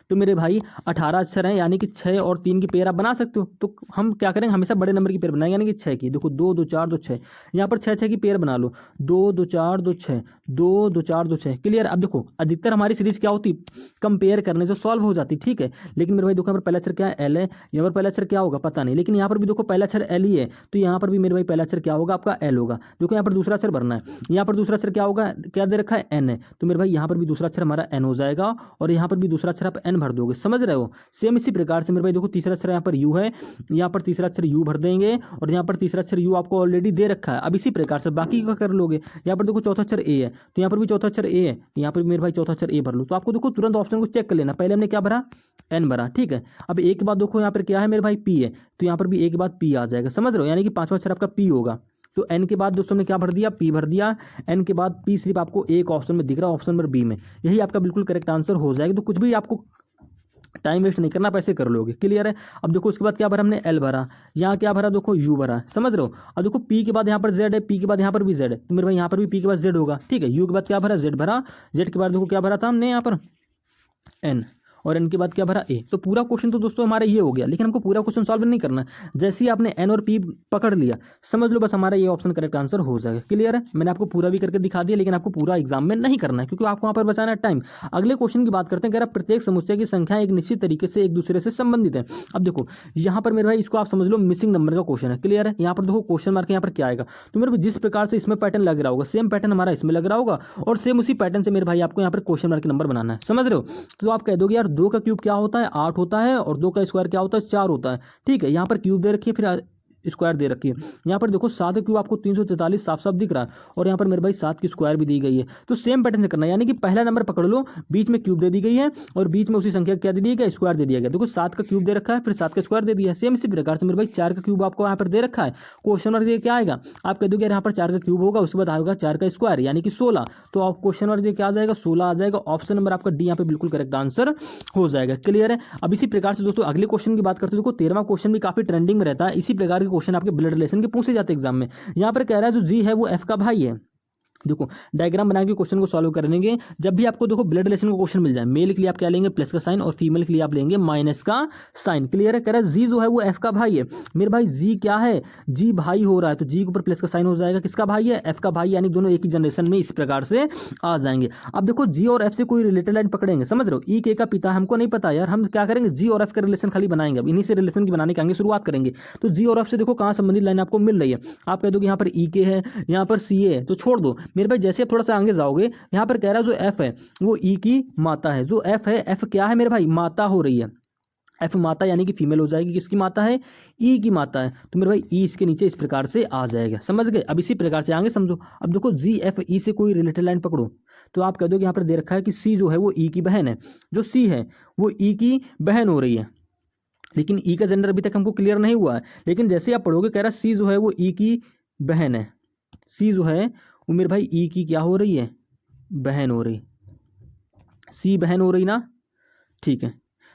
तो मेरे भाई 18 अक्षर हैं, यानी कि 6 और 3 की पेयर आप बना सकते हो। तो हम क्या करेंगे, हमेशा बड़े नंबर की पेयर बनाएंगे, यानी कि 6 की। देखो 2 2 4 2 6, यहाँ पर 6 6 की पेयर बना लो, 2 2 4 2 6 2 2 4 2 6। क्लियर। अब देखो अधिकतर हमारी सीरीज क्या होती, कंपेयर करने से सॉल्व हो जाती, ठीक है। लेकिन मेरे भाई देखो यहाँ पर पहला अक्षर क्या है, एल है, यहाँ पर पहला अक्षर क्या होगा पता नहीं, लेकिन यहाँ पर भी देखो पहला अक्षर एल ही है, तो यहाँ पर भी मेरे भाई पहला अक्षर क्या होगा आपका एल होगा। देखो यहाँ पर दूसरा अक्षर भरना है, यहाँ पर दूसरा अक्षर क्या होगा, क्या दे रखा है एन है, तो मेरे भाई यहाँ पर भी दूसरा अक्षर हमारा एन हो जाएगा और यहाँ पर भी दूसरा अक्षर आप एन भर दोगे, समझ रहे हो। सेम इसी प्रकार से मेरे भाई देखो तीसरा अक्षर यहाँ पर यू है, यहाँ पर तीसरा अक्षर यू भर देंगे और यहाँ पर तीसरा अक्षर यू आपको ऑलरेडी दे रखा है। अब इसी प्रकार से बाकी का कर लोगे। यहाँ पर देखो चौथा अक्षर ए है, तो यहाँ पर भी चौथा अक्षर ए है, यहाँ पर मेरे भाई चौथा अक्षर ए भर लो। तो आपको देखो तुरंत ऑप्शन को चेक कर लेना, पहले हमने क्या भरा एन भरा, ठीक है। अब एक के बाद देखो यहाँ पर क्या है मेरे भाई पी है, तो यहाँ पर भी एक के बाद पी आ जाएगा, समझ रहे हो, यानी कि पांचवा अक्षर आपका पी होगा। तो एन के बाद दोस्तों ने क्या भर दिया, पी भर दिया। एन के बाद पी सिर्फ आपको एक ऑप्शन में दिख रहा है, ऑप्शन नंबर बी में, यही आपका बिल्कुल करेक्ट आंसर हो जाएगा। तो कुछ भी आपको टाइम वेस्ट नहीं करना, पैसे कर लोगे। क्लियर है। अब देखो उसके बाद क्या भरा हमने एल भरा, यहाँ क्या भरा देखो यू भरा, समझ रहे हो। अब देखो पी के बाद यहाँ पर जेड है, पी के बाद यहाँ पर भी जेड है, तो मेरे भाई यहाँ पर भी पी के बाद जेड होगा, ठीक है। यू के बाद क्या भरा जेड भरा, जेड के बाद देखो क्या भरा था हमने यहाँ पर एन, और एन के बाद क्या भरा ए। तो पूरा क्वेश्चन तो दोस्तों हमारा ये हो गया, लेकिन हमको पूरा क्वेश्चन सॉल्व नहीं करना। जैसे ही आपने एन और पी पकड़ लिया समझ लो बस हमारा ये ऑप्शन करेक्ट आंसर हो जाएगा। क्लियर है, मैंने आपको पूरा भी करके दिखा दिया, लेकिन आपको पूरा एग्जाम में नहीं करना है क्योंकि आपको वहाँ पर बचाना है टाइम। अगले क्वेश्चन की बात करते हैं। अगर आप प्रत्येक समुच्चय की संख्या एक निश्चित तरीके से एक दूसरे से संबंधित है। अब देखो यहाँ पर मेरे भाई इसको आप समझ लो मिसिंग नंबर का क्वेश्चन है। क्लियर है, यहाँ पर देखो क्वेश्चन मार्क यहाँ पर क्या आएगा, तो मेरे जिस प्रकार से इसमें पैटर्न लग रहा होगा सेम पैटर्न हमारा इसमें लग रहा होगा और सेम उसी पैटर्न से मेरे भाई आपको यहाँ पर क्वेश्चन मार्क नंबर बनाना है, समझ रहे हो। तो आप कह दोगे यार 2 का क्यूब क्या होता है 8 होता है और 2 का स्क्वायर क्या होता है 4 होता है, ठीक है। यहाँ पर क्यूब दे रखिए फिर स्क्वायर दे रखी है। यहाँ पर देखो 7 क्यूब आपको 343 साफ साफ दिख रहा है और यहाँ पर मेरे भाई 7 की स्क्वायर भी दी गई है। तो सेम पैटर्न से करना है, यानी कि पहला नंबर पकड़ लो, बीच में क्यूब दे दी गई है और बीच में उसी संख्या क्या दे दिया गया स्क्वायर दे दिया गया। देखो 7 का क्यूब दे रखा है फिर 7 का स्क्वायर दे दिया है। सेम इसी प्रकार से मेरे भाई 4 का क्यूब आपको यहाँ पर दे रखा है, क्वेश्चन मार्क क्या आएगा आप कह दोगे यहाँ पर 4 का क्यूब होगा, उसके बाद आएगा 4 का स्क्वायर यानी कि 16, तो आप क्वेश्चन मार्क क्या आ जाएगा 16 आ जाएगा। ऑप्शन नंबर आपका डी यहाँ पे बिल्कुल करेक्ट आंसर हो जाएगा। क्लियर है। अब इसी प्रकार से दोस्तों अगले क्वेश्चन की बात करते हैं। देखो 13वां क्वेश्चन भी काफी ट्रेंडिंग में रहता है, इसी प्रकार के क्वेश्चन आपके ब्लड रिलेशन के पूछे जाते हैं एग्जाम में। यहाँ पर कह रहा है जो जी है वो एफ का भाई है, देखो डायग्राम बना के क्वेश्चन को सॉल्व करेंगे। जब भी आपको देखो ब्लड रिलेशन का क्वेश्चन मिल जाए, मेल के लिए आप क्या लेंगे प्लस का साइन और फीमेल के लिए आप लेंगे माइनस का साइन। क्लियर है? कह रहा है जी जो है वो एफ का भाई है। मेरे भाई जी क्या है, जी भाई हो रहा है तो जी के ऊपर प्लस का साइन हो जाएगा। किसका भाई है? एफ का भाई, यानी दोनों एक ही जनरेशन में इस प्रकार से आ जाएंगे। अब देखो जी और एफ से कोई रिलेटेड लाइन पकड़ेंगे, समझ रहे हो? ई के का पिता हमको नहीं पता यार, हम क्या करेंगे जी और एफ का रिलेशन खाली बनाएंगे। अब इन्हीं से रिलेशन की बनाने के शुरुआत करेंगे। तो जी और एफ से देखो कहाँ संबंधित लाइन आपको मिल रही है। आप कह दो कि यहाँ पर ई के है, यहाँ पर सी है, तो छोड़ दो मेरे भाई। जैसे आप थोड़ा सा आगे जाओगे, यहाँ पर कह रहा है जो एफ है वो ई की माता है। जो एफ है, एफ क्या है मेरे भाई? माता हो रही है। एफ माता यानी कि फीमेल हो जाएगी। किसकी माता है? ई की माता है। तो मेरे भाई ई इसके नीचे इस प्रकार से आ जाएगा, समझ गए? अब इसी प्रकार से आगे समझो। अब देखो जी एफ ई से कोई रिलेटेड लाइन पकड़ो, तो आप कह दो कि यहाँ पर दे रखा है कि सी जो है वो ई की बहन है। जो सी है वो ई की बहन हो रही है, लेकिन ई का जेंडर अभी तक हमको क्लियर नहीं हुआ है। लेकिन जैसे आप पढ़ोगे, कह रहा सी जो है वो ई की बहन है। सी जो है वो मेरे भाई ई की क्या हो रही है? बहन हो रही। सी बहन हो रही ना, ठीक है।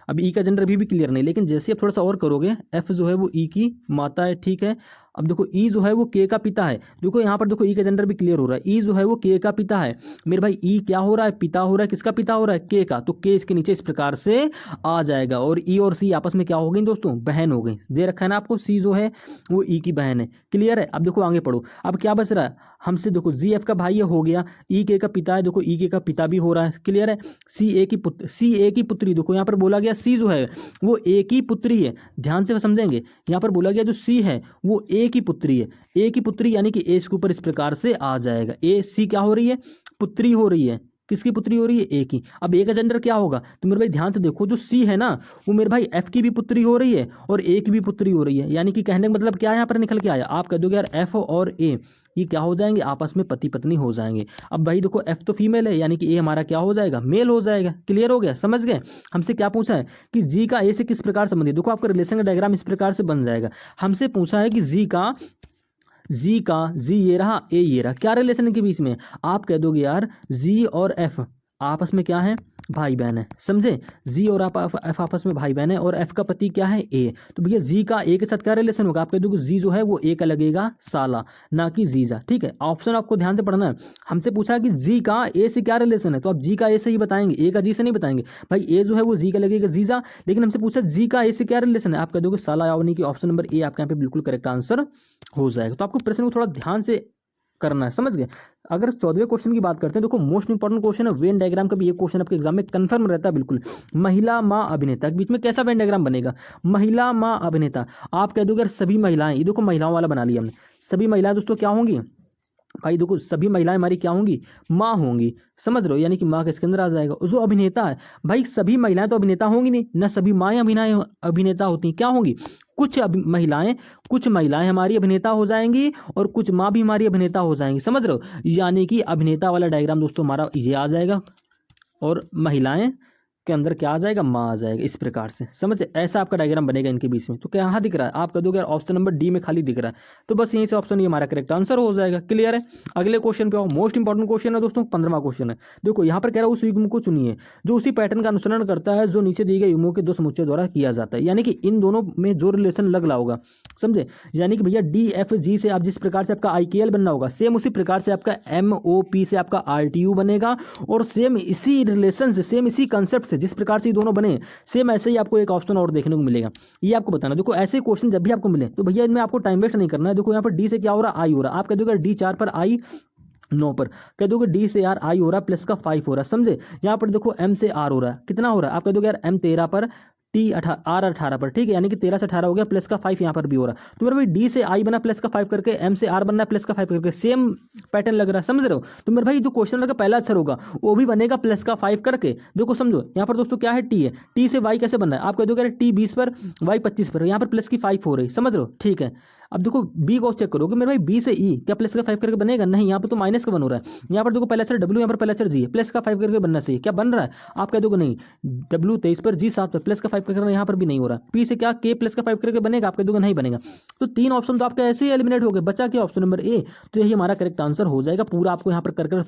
अब ई का जेंडर अभी भी क्लियर नहीं, लेकिन जैसे आप थोड़ा सा और करोगे, एफ जो है वो ई की माता है, ठीक है। अब देखो ई जो है वो के का पिता है। देखो यहाँ पर देखो ई का जेंडर भी क्लियर हो रहा है। ई जो है वो के का पिता है। मेरे भाई ई क्या हो रहा है? पिता हो रहा है। किसका पिता हो रहा है? के का। तो के इसके नीचे इस प्रकार से आ जाएगा। और ई और सी आपस में क्या हो गई दोस्तों? बहन हो गई। दे रखा है ना आपको, सी जो है वो ई की बहन है। क्लियर है? अब देखो आगे पढ़ो। अब क्या बच रहा है हमसे? देखो जी एफ का भाई हो गया, ई के का पिता है। देखो ई के का पिता भी हो रहा है। क्लियर है? सी ए की पुत्र, सी ए की पुत्री। देखो यहाँ पर बोला गया सी जो है वो ए की पुत्री है। ध्यान से समझेंगे, यहाँ पर बोला गया जो सी है वो ए की पुत्री है। ए की पुत्री यानी कि ए इसके ऊपर इस प्रकार से आ जाएगा। ए सी क्या हो रही है? पुत्री हो रही है। किसकी पुत्री हो रही है? ए की। अब ए का जेंडर क्या होगा? तो मेरे भाई ध्यान से देखो, जो सी है ना वो मेरे भाई एफ की भी पुत्री हो रही है और ए की भी पुत्री हो रही है। यानी कि कहने का मतलब क्या यहाँ पर निकल के आया? आप कह दोगे यार एफ और ए ये क्या हो जाएंगे? आपस में पति पत्नी हो जाएंगे। अब भाई देखो एफ तो फीमेल है, यानी कि ए हमारा क्या हो जाएगा? मेल हो जाएगा। क्लियर हो गया? समझ गए? हमसे क्या पूछा है कि जी का ए से किस प्रकार संबंधित। देखो आपका रिलेशन का डायग्राम इस प्रकार से बन जाएगा। हमसे पूछा है कि जी ये रहा, ए ये रहा, क्या रिलेशन है के बीच में? आप कह दोगे यार जी और एफ आपस में क्या है? भाई बहन है। समझे? जी और एफ आपस में भाई बहन है और एफ का पति क्या है? ए। तो भैया जी का ए के साथ क्या रिलेशन होगा? आप कह दोगे जी जो है वो ए का लगेगा साला, ना कि जीजा। ठीक है, ऑप्शन आपको ध्यान से पढ़ना है। हमसे पूछा है कि जी का ए से क्या रिलेशन है, तो आप जी का ए से ही बताएंगे, ए का जी से नहीं बताएंगे। भाई ए जो है वो जी का लगेगा जीजा, लेकिन हमसे पूछा जी का ए से क्या रिलेशन है, आप कह दोगे साला, यानी कि ऑप्शन नंबर ए आपका यहाँ पे बिल्कुल करेक्ट आंसर हो जाएगा। तो आपको प्रश्न को थोड़ा ध्यान से करना है, समझ गए? अगर 14वें क्वेश्चन की बात करते हैं, देखो मोस्ट इंपॉर्टेंट क्वेश्चन है। वेन डायग्राम का भी ये क्वेश्चन आपके एग्जाम में कंफर्म रहता है बिल्कुल। महिला माँ अभिनेता के बीच में कैसा वेन डायग्राम बनेगा? महिला माँ अभिनेता। आप कह दोगे सभी महिलाएं, ये देखो महिलाओं वाला बना लिया हमने। सभी महिलाएं दोस्तों क्या होंगी? भाई देखो सभी महिलाएं हमारी क्या होंगी? माँ होंगी। समझ रहे हो? यानी कि माँ किसके अंदर आ जाएगा? जो अभिनेता है, भाई सभी महिलाएं तो अभिनेता होंगी नहीं ना, सभी माएँ अभिनेता होती हैं। क्या होंगी? कुछ महिलाएं हमारी अभिनेता हो जाएंगी और कुछ माँ भी हमारी अभिनेता हो जाएंगी। समझ रहे हो? यानी कि अभिनेता वाला डायग्राम दोस्तों हमारा ये आ जाएगा और महिलाएं के अंदर क्या आ जाएगा? माँ आ जाएगा। इस प्रकार से समझ, ऐसा आपका डायग्राम बनेगा इनके बीच में। तो क्या यहाँ दिख रहा है? आप कह दोगे ऑप्शन नंबर डी में खाली दिख रहा है, तो बस यहीं से ऑप्शन ये हमारा करेक्ट आंसर हो जाएगा। क्लियर है? अगले क्वेश्चन पे आओ। मोस्ट इंपॉर्टेंट क्वेश्चन है दोस्तों, 15वां क्वेश्चन है। देखो यहाँ पर कह रहा है उस युग्म को चुनिए जो उसी पैटर्न का अनुसरण करता है जो नीचे दिए गए युग्मों के दो समुच्चय द्वारा किया जाता है। यानी कि इन दोनों में जो रिलेशन लग रहा होगा, समझे? यानी कि भैया डी एफ जी से आप जिस प्रकार से आपका IKL बनना होगा, सेम उसी प्रकार से आपका MOP से आपका RTU बनेगा। और सेम इसी रिलेशन से, सेम इसी कंसेप्ट से जिस प्रकार से दोनों बने, सेम ऐसे ही आपको एक ऑप्शन और देखने को मिलेगा। ये आपको बताना। देखो ऐसे क्वेश्चन जब भी आपको मिले तो भैया इनमें आपको टाइम वेस्ट नहीं करना है। देखो यहाँ पर डी से क्या हो रहा है? आई हो रहा है। आप कह दोगे डी 4 पर आई 9 पर, कह दोगे डी से यार आई हो रहा है प्लस का 5 हो रहा है। समझे? यहाँ पर देखो M से R हो रहा है, कितना हो रहा है? आप कह दोगे यार M 13 पर R 18 पर, ठीक है, यानी कि 13 से 18 हो गया, प्लस का 5 यहाँ पर भी हो रहा है। तो मेरे भाई डी से आई बना प्लस का 5 करके, M से R बनना प्लस का 5 करके, सेम पैटर्न लग रहा है। समझ रहे हो? तो मेरे भाई जो क्वेश्चन का पहला आंसर होगा वो भी बनेगा प्लस का 5 करके। देखो समझो यहाँ पर दोस्तों क्या है? टी है। टी से वाई कैसे बन रहा है? आप कह दोगे टी 20 पर वाई 25 पर, यहाँ पर प्लस की 5 हो रही। समझ रहे हो? ठीक है। अब देखो बी को चेक करोगे मेरे भाई, बी से ई क्या प्लस का 5 करके बनेगा? नहीं, यहाँ पर तो माइनस का बन रहा है। यहाँ पर देखो पहला अक्षर डब्ल्यू, यहाँ पर पहला अक्षर जी है, प्लस का 5 करके बनना चाहिए। क्या बन रहा है? आप कह दोगे नहीं, डब्ल्यू 23 पर जी 7 पर, प्लस का 5 करके यहाँ पर भी नहीं हो रहा। पी से क्या के प्लस का 5 करके बनेगा? आप कह दोगे नहीं बनेगा। तो 3 ऑप्शन तो आपका ऐसे ही एलिमिनेट हो गए, बचा क्या? Option number A. तो यही हमारा करेक्ट आंसर हो जाएगा। पूरा आपको यहाँ पर कर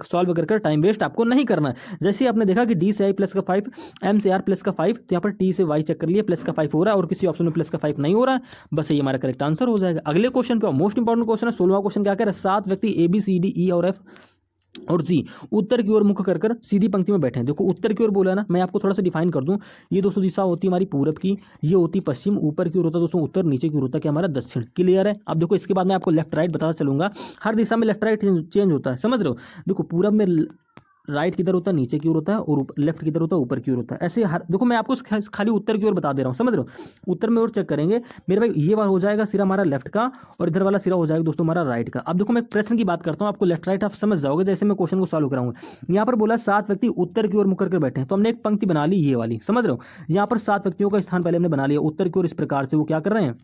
सॉल्व कर टाइम वेस्ट आपको नहीं करना है। जैसे आपने देखा कि डी से आई प्लस का 5, एम से आर प्लस का 5, तो यहाँ पर टी से वाई चेक कर लिया, प्लस का 5 हो रहा है और किसी ऑप्शन में प्लस का 5 नहीं हो रहा है। बस यही हमारा करेक्ट आंसर हो जाएगा। अगले क्वेश्चन पे मोस्ट इंपॉर्टेंट क्वेश्चन है 16वां क्वेश्चन। क्या कह रहा है, 7 व्यक्ति A B C D E और एफ और जी उत्तर की ओर मुख कर कर सीधी पंक्ति में बैठे हैं। देखो उत्तर की ओर बोला ना, मैं आपको थोड़ा सा डिफाइन कर दूं। ये दोस्तों दिशा होती है हमारी पूरब की, ये होती पश्चिम, ऊपर की ओर होता है दोस्तों उत्तर, नीचे की ओर होता है क्या हमारा दक्षिण। क्लियर है। अब देखो इसके बाद मैं आपको लेफ्ट राइट बताता चलूंगा। हर दिशा में लेफ्ट राइट चेंज होता है, समझ रहे हो। देखो पूरब में राइट किधर होता है, नीचे की ओर होता है, और लेफ्ट किधर होता है, ऊपर की ओर होता है। ऐसे हर देखो मैं आपको खाली उत्तर की ओर बता दे रहा हूँ, समझ रहे हो। उत्तर में और चेक करेंगे मेरे भाई, ये वाला हो जाएगा सिरा हमारा लेफ्ट का, और इधर वाला सिरा हो जाएगा दोस्तों हमारा राइट का। अब देखो मैं एक प्रश्न की बात करता हूँ, आपको लेफ्ट राइट आप समझ जाओगे जैसे मैं क्वेश्चन को सॉल्व कराऊंगा। यहाँ पर बोला 7 व्यक्ति उत्तर की ओर मुकर कर बैठे हैं, तो हमने एक पंक्ति बना ली ये वाली, समझ रहे हो। यहाँ पर 7 व्यक्तियों का स्थान पहले हमने बना लिया उत्तर की ओर, इस प्रकार से वो क्या कर रहे हैं,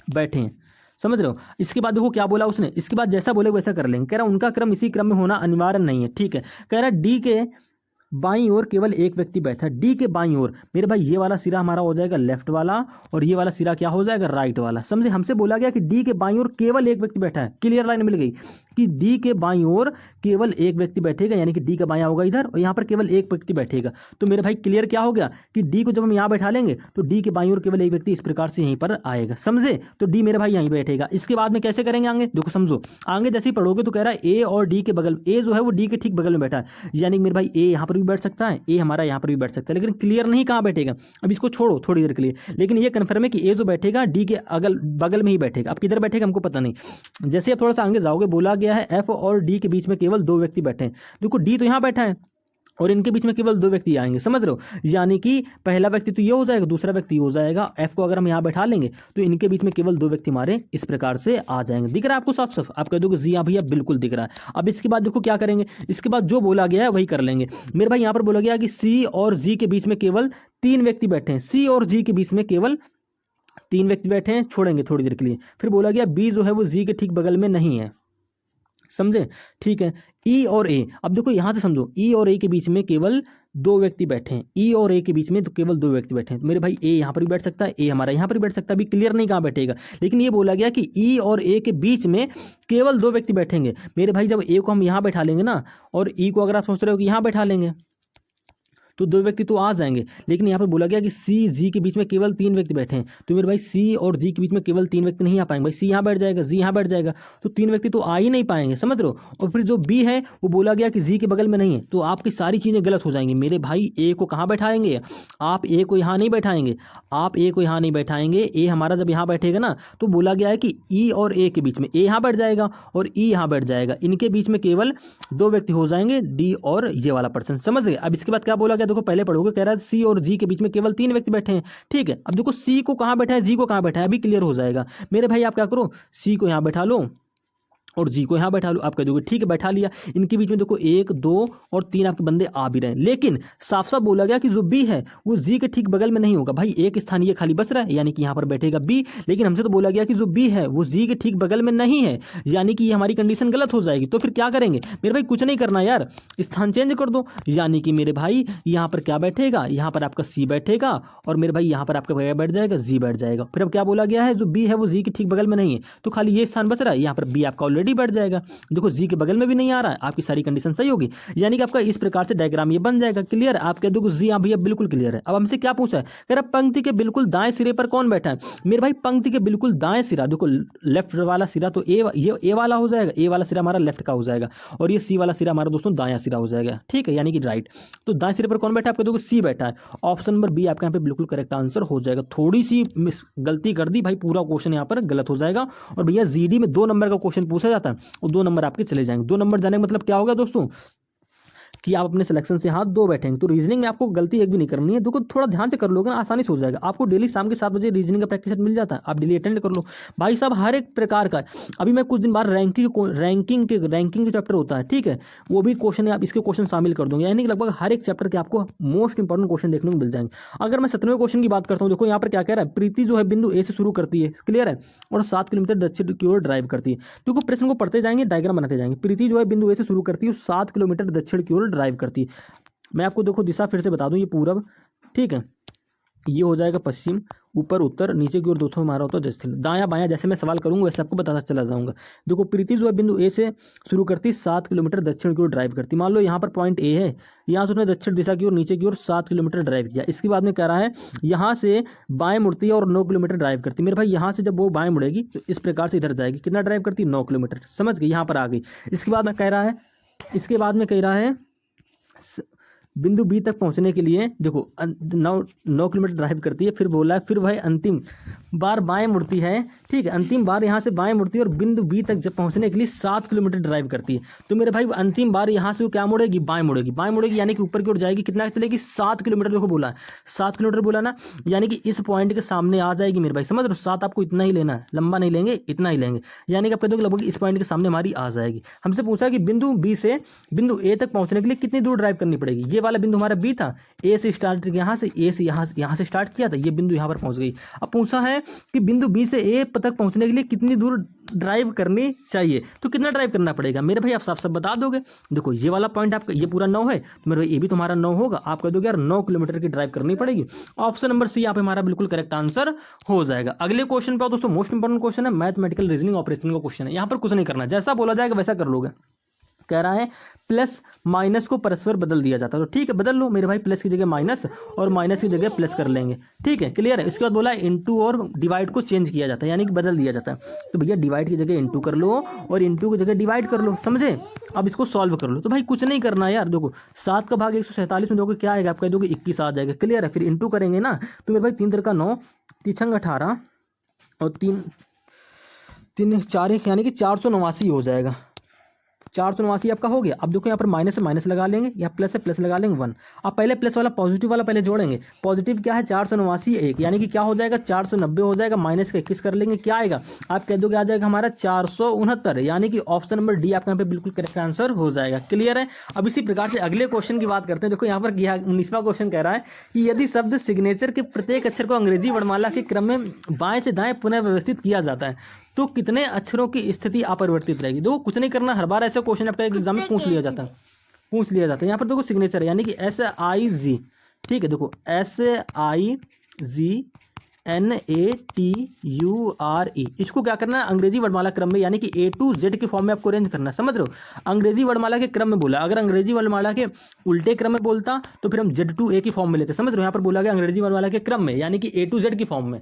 बैठे हैं, समझ रहे हो। इसके बाद देखो क्या बोला उसने, इसके बाद जैसा बोले वैसा कर लेंगे। कह रहा उनका क्रम इसी क्रम में होना अनिवार्य नहीं है, ठीक है। कह रहा डी के बाईं ओर केवल एक व्यक्ति बैठा है। डी के बाईं ओर मेरे भाई ये वाला सिरा हमारा हो जाएगा लेफ्ट वाला, और ये वाला सिरा क्या हो जाएगा राइट वाला। समझे, हमसे बोला गया कि डी के बाईं ओर केवल एक व्यक्ति बैठा है। क्लियर लाइन मिल गई कि डी के बाईं ओर केवल एक व्यक्ति बैठेगा, यानी कि डी का बायां होगा इधर, और यहाँ पर केवल एक व्यक्ति बैठेगा। तो मेरे भाई क्लियर क्या हो गया कि डी को जब हम यहाँ बैठा लेंगे तो डी के बाईं ओर केवल एक व्यक्ति इस प्रकार से यहीं पर आएगा, समझे। तो डी मेरे भाई यहीं बैठेगा। इसके बाद में कैसे करेंगे आगे, देखो समझो, आगे जैसे ही पढ़ोगे तो कह रहा है ए और डी के बगल, ए जो है वो डी के ठीक बगल में बैठा है, यानी कि मेरे भाई ए यहाँ पर भी बैठ सकता है, ए हमारा यहाँ पर भी बैठ सकता है, लेकिन क्लियर नहीं कहाँ बैठेगा। अब इसको छोड़ो थोड़ी देर के लिए, लेकिन ये कन्फर्म है कि ए जो बैठेगा डी के अगल बगल में ही बैठेगा। अब किधर बैठेगा हमको पता नहीं। जैसे आप थोड़ा सा आगे जाओगे, बोला गया है एफ और डी के बीच में केवल 2 व्यक्ति बैठे हैं। देखो डी तो यहाँ बैठा है और इनके बीच में केवल 2 व्यक्ति आएंगे, समझ रहे हो। यानी कि पहला व्यक्ति तो ये हो जाएगा, दूसरा व्यक्ति हो जाएगा। एफ को अगर हम यहाँ बैठा लेंगे तो इनके बीच में केवल 2 व्यक्ति हमारे इस प्रकार से आ जाएंगे। दिख रहा है आपको साफ साफ, आप कह दोगे जी हाँ भैया बिल्कुल दिख रहा है। अब इसके बाद देखो क्या करेंगे, इसके बाद जो बोला गया है वही कर लेंगे। मेरे भाई यहाँ पर बोला गया कि सी और जी के बीच में केवल 3 व्यक्ति बैठे हैं। सी और जी के बीच में केवल 3 व्यक्ति बैठे हैं, छोड़ेंगे थोड़ी देर के लिए। फिर बोला गया बी जो है वो जी के ठीक बगल में नहीं है, समझे, ठीक है। ई और ए, अब देखो यहां से समझो, ई और ए के बीच में केवल 2 व्यक्ति बैठे हैं। ई और ए के बीच में तो केवल 2 व्यक्ति बैठे हैं, तो मेरे भाई ए यहाँ पर भी बैठ सकता है, ए हमारा यहाँ पर भी बैठ सकता है। अभी क्लियर नहीं कहाँ बैठेगा, लेकिन ये बोला गया कि ई और ए के बीच में केवल 2 व्यक्ति बैठेंगे। मेरे भाई जब ए को हम यहाँ बैठा लेंगे ना, और ई को अगर आप सोच रहे हो कि यहाँ बैठा लेंगे तो 2 व्यक्ति तो आ जाएंगे, लेकिन यहाँ पर बोला गया कि सी जी के बीच में केवल 3 व्यक्ति बैठे हैं। तो मेरे भाई सी और जी के बीच में केवल 3 व्यक्ति नहीं आ पाएंगे। भाई सी यहाँ बैठ जाएगा, जी यहाँ बैठ जाएगा, तो 3 व्यक्ति तो आ ही नहीं पाएंगे, समझ रहे हो। और फिर जो बी है वो बोला गया कि जी के बगल में नहीं है, तो आपकी सारी चीज़ें गलत हो जाएंगी। मेरे भाई ए को कहाँ बैठाएंगे, आप ए को यहाँ नहीं बैठाएंगे, आप ए को यहाँ नहीं बैठाएंगे। ए हमारा जब यहाँ बैठेगा ना, तो बोला गया है कि ई और ए के बीच में, ए यहाँ बैठ जाएगा और ई यहाँ बैठ जाएगा, इनके बीच में केवल 2 व्यक्ति हो जाएंगे, डी और ये वाला पर्सन, समझ गए। अब इसके बाद क्या बोला गया, देखो पहले पढ़ोगे, कह रहा है सी और जी के बीच में केवल 3 व्यक्ति बैठे हैं, ठीक है। अब देखो सी को कहां बैठा है, जी को कहां बैठा है, अभी क्लियर हो जाएगा। मेरे भाई आप क्या करो, सी को यहां बैठा लो और जी को यहाँ बैठा लो। आप कह दोगे ठीक है बैठा लिया, इनके बीच में देखो 1 2 और 3 आपके बंदे आ भी रहे हैं, लेकिन साफ साफ बोला गया कि जो बी है वो जी के ठीक बगल में नहीं होगा। भाई एक स्थान ये खाली बच रहा है, यानी कि यहाँ पर बैठेगा बी, लेकिन हमसे तो बोला गया कि जो बी है वो जी के ठीक बगल में नहीं है, यानी कि ये हमारी कंडीशन गलत हो जाएगी। तो फिर क्या करेंगे मेरे भाई, कुछ नहीं करना यार, स्थान चेंज कर दो। यानी कि मेरे भाई यहाँ पर क्या बैठेगा, यहाँ पर आपका सी बैठेगा, और मेरे भाई यहाँ पर आपका बैठ जाएगा जी बैठ जाएगा। फिर अब क्या बोला गया है, जो बी है वो जी के ठीक बगल में नहीं है, तो खाली ये स्थान बच रहा है, यहाँ पर बी आपका ऑलरेडी बैठ जाएगा। देखो जी के बगल में भी नहीं आ रहा है, आपकी सारी कंडीशन सही होगी, यानी कि आपका इस प्रकार से डायग्राम ये बन जाएगा। क्लियर, आप कह दो जी हाँ भैया बिल्कुल क्लियर है। अब हमसे क्या पूछा है, कह रहा पंक्ति के बिल्कुल दाएं सिरे पर कौन बैठा है। मेरे भाई पंक्ति के बिल्कुल दाएं सिरा, देखो लेफ्ट वाला सिरा तो ए वाला हो जाएगा, ए वाला सिरा हमारा लेफ्ट का हो जाएगा, और ये सी वाला सिरा हमारा दोस्तों दायां सिरा हो जाएगा, ठीक है, यानी कि राइट। तो दाएं सिरे पर कौन बैठा है, आपको देखो सी बैठा है। ऑप्शन नंबर बी आपके यहाँ पे बिल्कुल करेक्ट आंसर हो जाएगा। थोड़ी सी गलती कर दी भाई, पूरा क्वेश्चन यहाँ पर गलत हो जाएगा। और भैया जीडी में 2 नंबर का क्वेश्चन पूछा जाता है और 2 नंबर आपके चले जाएंगे। 2 नंबर जाने का मतलब क्या होगा दोस्तों, कि आप अपने सिलेक्शन से हाथ 2 बैठेंगे। तो रीजनिंग में आपको गलती एक भी नहीं करनी है, देखो थोड़ा ध्यान से कर लोगे ना, आसानी से हो जाएगा। आपको डेली शाम के 7 बजे रीजनिंग का प्रैक्टिस सेट मिल जाता है, आप डेली अटेंड कर लो भाई साहब, हर एक प्रकार का। अभी मैं कुछ दिन बाद रैंकिंग जो चैप्टर होता है, ठीक है, वो भी क्वेश्चन है, आप इसके क्वेश्चन शामिल कर दूंगा, यानी कि लगभग हर एक चैप्टर के आपको मोस्ट इंपॉर्टेंट क्वेश्चन देखने को मिल जाएंगे। अगर मैं 7वें क्वेश्चन की बात करता हूँ, देखो यहाँ पर क्या कह रहा है, प्रीति जो है बिंदु ए से शुरू करती है, क्लियर है, और 7 किलोमीटर दक्षिण की ओर ड्राइव करती है। देखो प्रश्न को पढ़ते जाएंगे, डायग्राम बनाते जाएंगे। प्रीति जो है बिंदु ए से शुरू करती है, 7 किलोमीटर दक्षिण की ओर ड्राइव करती है। मैं आपको देखो दिशा फिर से बता दूं, ये पूरब, ठीक है, ये हो जाएगा पश्चिम, ऊपर उत्तर, नीचे की ओर दोस्तों हमारा होता है दक्षिण। दायां बायां जैसे मैं सवाल करूंगा वैसे आपको बताता चला जाऊंगा। देखो प्रीति जो है बिंदु ए से शुरू करती 7 किलोमीटर दक्षिण की ओर ड्राइव करती। मान लो यहाँ पर पॉइंट ए है, यहाँ से उसने दक्षिण दिशा की ओर नीचे की ओर 7 किलोमीटर ड्राइव किया। इसके बाद में कह रहा है यहाँ से बाएं मुड़ती है और 9 किलोमीटर ड्राइव करती है। मेरे भाई यहाँ से जब वो बाएं मुड़ेगी तो इस प्रकार से इधर जाएगी, कितना ड्राइव करती है 9 किलोमीटर, समझ गई, यहाँ पर आ गई। इसके बाद में कह रहा है बिंदु बी तक पहुंचने के लिए देखो 9 किलोमीटर ड्राइव करती है। फिर बोला है फिर वह अंतिम बार बाएं मुड़ती है, ठीक है, अंतिम बार यहाँ से बाएं मुड़ती है और बिंदु बी तक जब पहुंचने के लिए 7 किलोमीटर ड्राइव करती है। तो मेरे भाई अंतिम बार यहाँ से वो क्या मुड़ेगी, बाएं मुड़ेगी, बाएं मुड़ेगी यानी कि ऊपर की ओर जाएगी, कितना चलेगी 7 किलोमीटर। देखो बोला है 7 किलोमीटर बोला ना, यानी कि इस पॉइंट के सामने आ जाएगी मेरे भाई, समझ रहे हो। 7 आपको इतना ही लेना है, लंबा नहीं लेंगे, इतना ही लेंगे, यानी कि आप कह दो लगभग इस पॉइंट के सामने हमारी आ जाएगी। हमसे पूछा कि बिंदु बी से बिंदु ए तक पहुंचने के लिए कितनी दूर ड्राइव करनी पड़ेगी। ये वाला बिंदु हमारा बी था, ए से स्टार्ट यहाँ से ए से यहाँ से स्टार्ट किया था, ये बिंदु यहाँ पर पहुंच गई। अब पूछा है कि बिंदु बी से ए तक पहुंचने के लिए कितनी दूर ड्राइव करनी चाहिए, तो कितना ड्राइव करना पड़ेगा मेरे भाई, आप साफ साफ बता दोगे। देखो ये वाला पॉइंट आपका ये पूरा 9 है, तो मेरे भाई ये भी तुम्हारा 9 होगा। आप कह दोगे यार 9 किलोमीटर की ड्राइव करनी पड़ेगी। ऑप्शन नंबर सी यहाँ पे हमारा बिल्कुल करेक्ट आंसर हो जाएगा। अगले क्वेश्चन पे दोस्तों मोस्ट इंपॉर्टेंट क्वेश्चन है, मैथमेटिकल रीजनिंग ऑपरेशन का क्वेश्चन है। यहाँ पर कुछ नहीं करना, जैसा बोला जाएगा वैसा कर लोगे। कह रहा है प्लस माइनस को परस्पर बदल दिया जाता है, तो ठीक है बदल लो मेरे भाई, प्लस की जगह माइनस और माइनस की जगह प्लस कर लेंगे, ठीक है, क्लियर है। इसके बाद बोला इनटू और डिवाइड को चेंज किया जाता है, यानी कि बदल दिया जाता है। तो भैया डिवाइड की जगह इनटू कर लो और इनटू की जगह डिवाइड कर लो, समझे। अब इसको सॉल्व कर लो। तो भाई कुछ नहीं करना है यार, देखो 7 का भाग 147 में दोगे क्या आएगा, आप कह दोगे 21 आ जाएगा, क्लियर है। फिर इंटू करेंगे ना, तो मेरे भाई 3 का 9, 3 18 और 3 4 यानी कि 489 हो जाएगा। 489 आपका हो गया। अब देखो यहाँ पर माइनस से माइनस लगा लेंगे, या प्लस से प्लस लगा लेंगे 1। अब पहले प्लस वाला पॉजिटिव वाला पहले जोड़ेंगे। पॉजिटिव क्या है 489 1, यानी कि क्या हो जाएगा 490 हो जाएगा, माइनस का 21 कर लेंगे, क्या आएगा आप कह दोगे आ जाएगा हमारा 469, यानी कि ऑप्शन नंबर डी आपका यहाँ पे बिल्कुल करेक्ट आंसर हो जाएगा, क्लियर है। अब इसी प्रकार से अगले क्वेश्चन की बात करते हैं। देखो यहाँ पर 19वां क्वेश्चन कह रहा है कि यदि शब्द सिग्नेचर के प्रत्येक अक्षर को अंग्रेजी वर्णमाला के क्रम में बाएं से दाएं पुनः व्यवस्थित किया जाता है तो कितने अक्षरों की स्थिति अपरिवर्तित रहेगी। देखो कुछ नहीं करना, हर बार ऐसा क्वेश्चन आपका एग्जाम में पूछ लिया जाता है। यहाँ पर देखो सिग्नेचर यानी कि SIG, ठीक है, देखो SIGNATURE, इसको क्या करना है अंग्रेजी वर्णमाला क्रम में, यानी कि A to Z के फॉर्म में आपको अरेंज करना है, समझ रहे हो। अंग्रेजी वर्णमाला के क्रम में बोला, अगर अंग्रेजी वर्णमाला के उल्टे क्रम में बोलता तो फिर हम Z to A की फॉर्म में लेते, समझ रहे हो। यहाँ पर बोला गया अंग्रेजी वर्णमाला के क्रम में, यानी कि A to Z की फॉर्म में,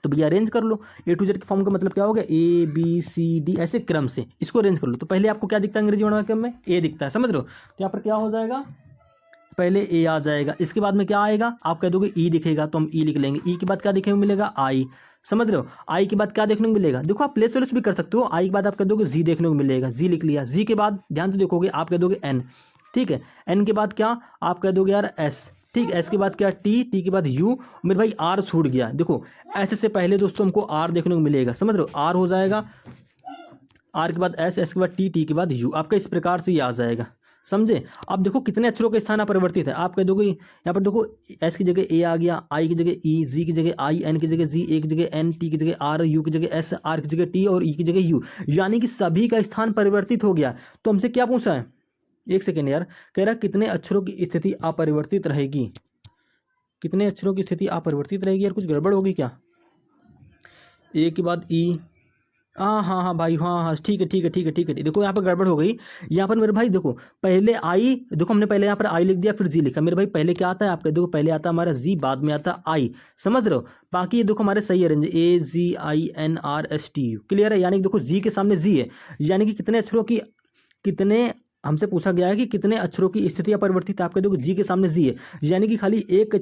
तो भैया अरेंज कर लो। A to Z के फॉर्म का मतलब क्या हो गया ABCD ऐसे क्रम से, इसको अरेंज कर लो। तो पहले आपको क्या दिखता है अंग्रेजी वर्णमाला क्रम में A दिखता है, समझ रहे हो। तो यहाँ पर क्या हो जाएगा पहले A आ जाएगा, इसके बाद में क्या आएगा आप कह दोगे E दिखेगा, तो हम E लिख लेंगे। E के बाद क्या देखने को मिलेगा I, समझ रहे हो। I के बाद क्या देखने को मिलेगा, देखो आप प्लेस वैल्यूज भी कर सकते हो। I के बाद आप कह दोगे Z देखने को मिलेगा, Z लिख लिया। Z के बाद ध्यान से देखोगे आप कह दोगे N, ठीक है। N के बाद क्या आप कह दोगे यार S, ठीक, एस के बाद क्या टी के बाद यू, मेरे भाई आर छूट गया। देखो ऐसे से पहले दोस्तों हमको आर देखने को मिलेगा, समझ रहे हो, आर हो जाएगा, आर के बाद एस, एस के बाद टी के बाद यू, आपका इस प्रकार से ये आ जाएगा, समझे। अब देखो कितने अक्षरों का स्थान अपरिवर्तित है, आप कह दोगे यहाँ पर देखो एस की जगह ए आ गया, आई की जगह ई, जी की जगह आई, एन की जगह जी, ए की जगह एन, टी की जगह आर, यू की जगह एस, आर की जगह टी और ई की जगह यू, यानी कि सभी का स्थान परिवर्तित हो गया। तो हमसे क्या पूछा है, एक सेकेंड यार, कह रहा कितने अक्षरों की स्थिति अपरिवर्तित रहेगी, कितने अक्षरों की स्थिति अपरिवर्तित रहेगी। यार कुछ गड़बड़ होगी क्या, ए के बाद ई, हाँ भाई, हाँ ठीक है। देखो यहाँ पर गड़बड़ हो गई। यहाँ पर मेरे भाई देखो पहले आई, देखो हमने पहले यहाँ पर आई लिख दिया फिर जी लिखा। मेरे भाई पहले क्या आता है आपका, देखो पहले आता है हमारा जी, बाद में आता है आई, समझ रहे हो। बाकी ये देखो हमारे सही अरेंज AGINRSTU, क्लियर है। यानी कि देखो जी के सामने जी है, यानी कि कितने अक्षरों की, कितने हमसे पूछा गया है कि कितने अक्षरों की स्थिति अपरिवर्तित है, आप कह दोगे जी के सामने जी है, यानी कि खाली एक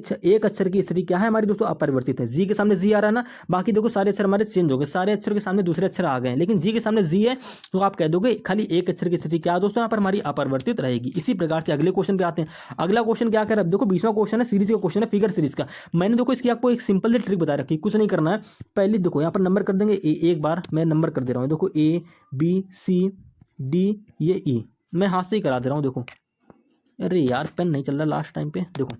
अक्षर की स्थिति क्या है हमारी दोस्तों अपरिवर्तित है। जी के सामने जी आ रहा है ना, बाकी देखो सारे अक्षर हमारे चेंज हो गए, सारे अक्षर के सामने दूसरे अक्षर आ गए हैं, लेकिन जी के सामने जी है, तो आप कह दोगे खाली एक अक्षर की स्थिति क्या है दोस्तों यहाँ पर हमारी अपरिवर्तित रहेगी। इसी प्रकार से अगले क्वेश्चन पे आते हैं। अगला क्वेश्चन क्या कर, देखो 20वां क्वेश्चन है, सीरीज का क्वेश्चन है, फिगर सीरीज का। मैंने देखो इसकी आपको एक सिंपल सी ट्रिक बता रखी, कुछ नहीं करना है। पहले देखो यहाँ पर नंबर कर देंगे, एक बार मैं नंबर कर दे रहा हूँ, देखो ABCD, ये E, मैं हाथ से ही करा दे रहा हूँ। देखो अरे यार पेन नहीं चल रहा लास्ट टाइम पे, देखो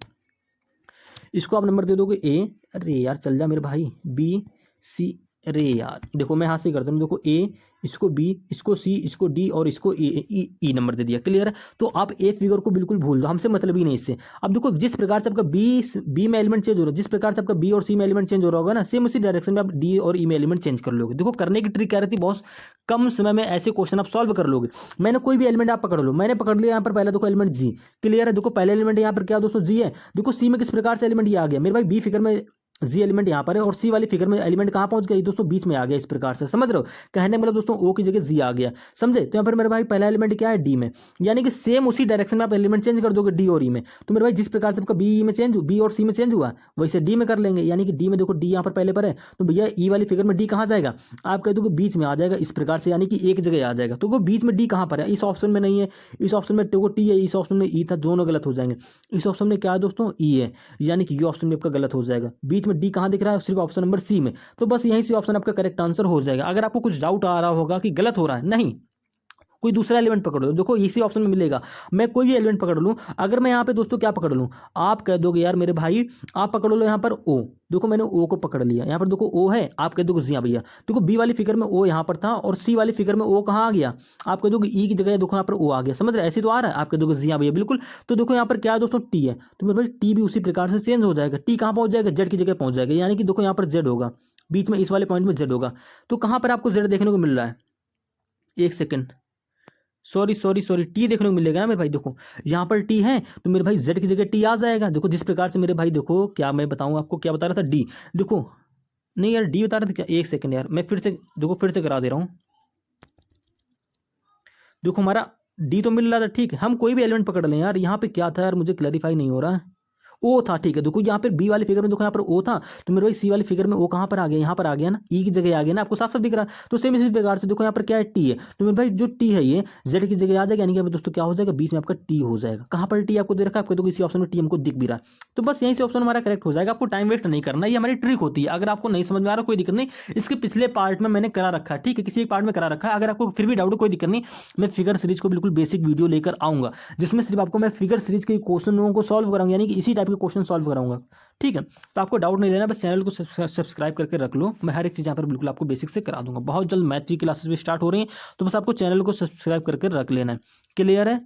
इसको आप नंबर दे दोगे A, अरे यार चल जा मेरे भाई, BC, अरे यार देखो मैं यहाँ से करता हूँ, देखो ए, इसको बी, इसको सी, इसको डी और इसको ई नंबर दे दिया। क्लियर है? तो आप ए फिगर को बिल्कुल भूल दो, हमसे मतलब ही नहीं इससे। अब देखो जिस प्रकार से आपका बी में एलिमेंट चेंज हो रहा है, जिस प्रकार से आपका बी और सी में एलिमेंट चेंज हो रहा होगा ना, सेम उसी डायरेक्शन में आप डी और ई में एलिमेंट चेंज कर लोगे। देखो करने की ट्रिक क्या रहती है बॉस, कम समय में ऐसे क्वेश्चन आप सॉल्व कर लोगे। मैंने कोई भी एलिमेंट आप पकड़ लो, मैंने पकड़ लिया यहाँ पर पहला देखो एलिमेंट जी। क्लियर है? देखो पहले एलिमेंट यहाँ पर क्या दोस्तों जी है। देखो सी में किस प्रकार से एलिमेंट ये आ गया मेरे भाई, बी फिगर में जी एलिमेंट यहाँ पर है और सी वाली फिगर में एलिमेंट कहाँ पहुंच गया दोस्तों, बीच में आ गया। इस प्रकार से समझ रहे हो? कहने मतलब दोस्तों ओ की जगह जी आ गया। समझे? तो यहाँ पर मेरे भाई पहला एलिमेंट क्या है डी में, यानी कि सेम उसी डायरेक्शन में आप एलिमेंट चेंज कर दोगे डी और ई में। तो मेरे भाई जिस प्रकार से आपका बी में चेंज, बी और सी में चेंज हुआ वैसे डी में कर लेंगे, यानी कि डी में देखो डी यहाँ पर पहले पर है, तो भैया ई वाली फिगर में डी कहाँ जाएगा, आप कह दो बीच में आ जाएगा इस प्रकार से, यानी कि एक जगह आ जाएगा। तो वो बीच में डी कहाँ पर है, इस ऑप्शन में नहीं है, इस ऑप्शन में देखो टी है, इस ऑप्शन में ई था, दोनों गलत हो जाएंगे। इस ऑप्शन में क्या है दोस्तों, ई है, यानी कि ये ऑप्शन में आपका गलत हो जाएगा। बीच में डी कहाँ दिख रहा है, सिर्फ ऑप्शन नंबर सी में। तो बस यहीं से ऑप्शन आपका करेक्ट आंसर हो जाएगा। अगर आपको कुछ डाउट आ रहा होगा कि गलत हो रहा है, नहीं, कोई दूसरा एलिमेंट पकड़ लो, देखो इसी ऑप्शन में मिलेगा। मैं कोई भी एलिमेंट पकड़ लूं, अगर मैं यहाँ पे दोस्तों क्या पकड़ लूं, आप कह दोगे यार मेरे भाई आप पकड़ लो यहाँ पर ओ, देखो मैंने ओ को पकड़ लिया, यहाँ पर देखो ओ है, आप कह दोगे जी हाँ भैया, देखो बी वाली फिगर में ओ यहाँ पर था और सी वाली फिगर में ओ कहाँ आ गया, आप कह दोगे ई की जगह देखो यहाँ पर ओ आ गया। समझ रहे? ऐसे तो आ रहा है, आप कह दोगे जी हाँ भैया बिल्कुल। तो देखो यहाँ पर क्या है दोस्तों, टी है, तो मेरे भाई टी भी उसी प्रकार से चेंज हो जाएगा। टी कहाँ पहुंच जाएगा, जेड की जगह पहुंच जाएगा, यानी कि देखो यहाँ पर जेड होगा, बीच में इस वाले पॉइंट में जेड होगा। तो कहाँ पर आपको जेड देखने को मिल रहा है, एक सेकेंड, सॉरी टी देखने को मिलेगा ना मेरे भाई। देखो यहाँ पर टी है तो मेरे भाई जेड की जगह टी आ जाएगा। देखो जिस प्रकार से मेरे भाई, देखो क्या मैं बताऊँ आपको, क्या बता रहा था डी, देखो नहीं यार डी बता रहा था क्या, एक सेकंड यार मैं फिर से देखो फिर से करा दे रहा हूँ। देखो हमारा डी तो मिल रहा था, ठीक है, हम कोई भी एलिमेंट पकड़ लें यार। यहाँ पे क्या था यार, मुझे क्लैरिफाई नहीं हो रहा है। ओ था, ठीक है, देखो यहाँ पर बी वाली फिगर में देखो यहाँ पर ओ था, तो मेरे भाई सी वाली फिगर में ओ कहाँ पर आ गया, यहाँ पर आ गया ना, ई की जगह आ गया ना, आपको साफ साफ दिख रहा है। तो सेम इसी प्रकार से देखो यहाँ पर क्या है, टी है, तो मेरे भाई जो टी है ये जेड की जगह आ जाएगा, यानी कि दोस्तों क्या हो जाएगा, बीच में आपका टी हो जाएगा। कहाँ पर टी आपको दे रखा है, आपको तो इसी ऑप्शन में टी हमको दिख भी रहा है। तो बस यहीं से ऑप्शन हमारा करेक्ट हो जाएगा। आपको टाइम वेस्ट नहीं करना, ये हमारी ट्रिक होती है। अगर आपको नहीं समझ में आ रहा कोई दिक्कत नहीं, इसके पिछले पार्ट में मैंने करा रखा है, ठीक है, किसी एक पार्ट में करा रखा है। अगर आपको फिर भी डाउट कोई दिक्कत नहीं, मैं फिगर सीरीज को बिल्कुल बेसिक वीडियो लेकर आऊंगा, जिसमें सिर्फ आपको मैं फिगर सीरीज के क्वेश्चनों को सॉल्व कराऊंगा, यानी कि इसी टाइप के क्वेश्चन सॉल्व कराऊंगा। ठीक है, तो आपको डाउट नहीं लेना, बस चैनल को सब्सक्राइब करके रख लो। मैं हर एक चीज़ यहाँ पर बिल्कुल आपको बेसिक से करा दूंगा। बहुत जल्द मैथ की क्लासेस भी स्टार्ट हो रही हैं, तो बस आपको चैनल को सब्सक्राइब करके रख लेना है। क्लियर है?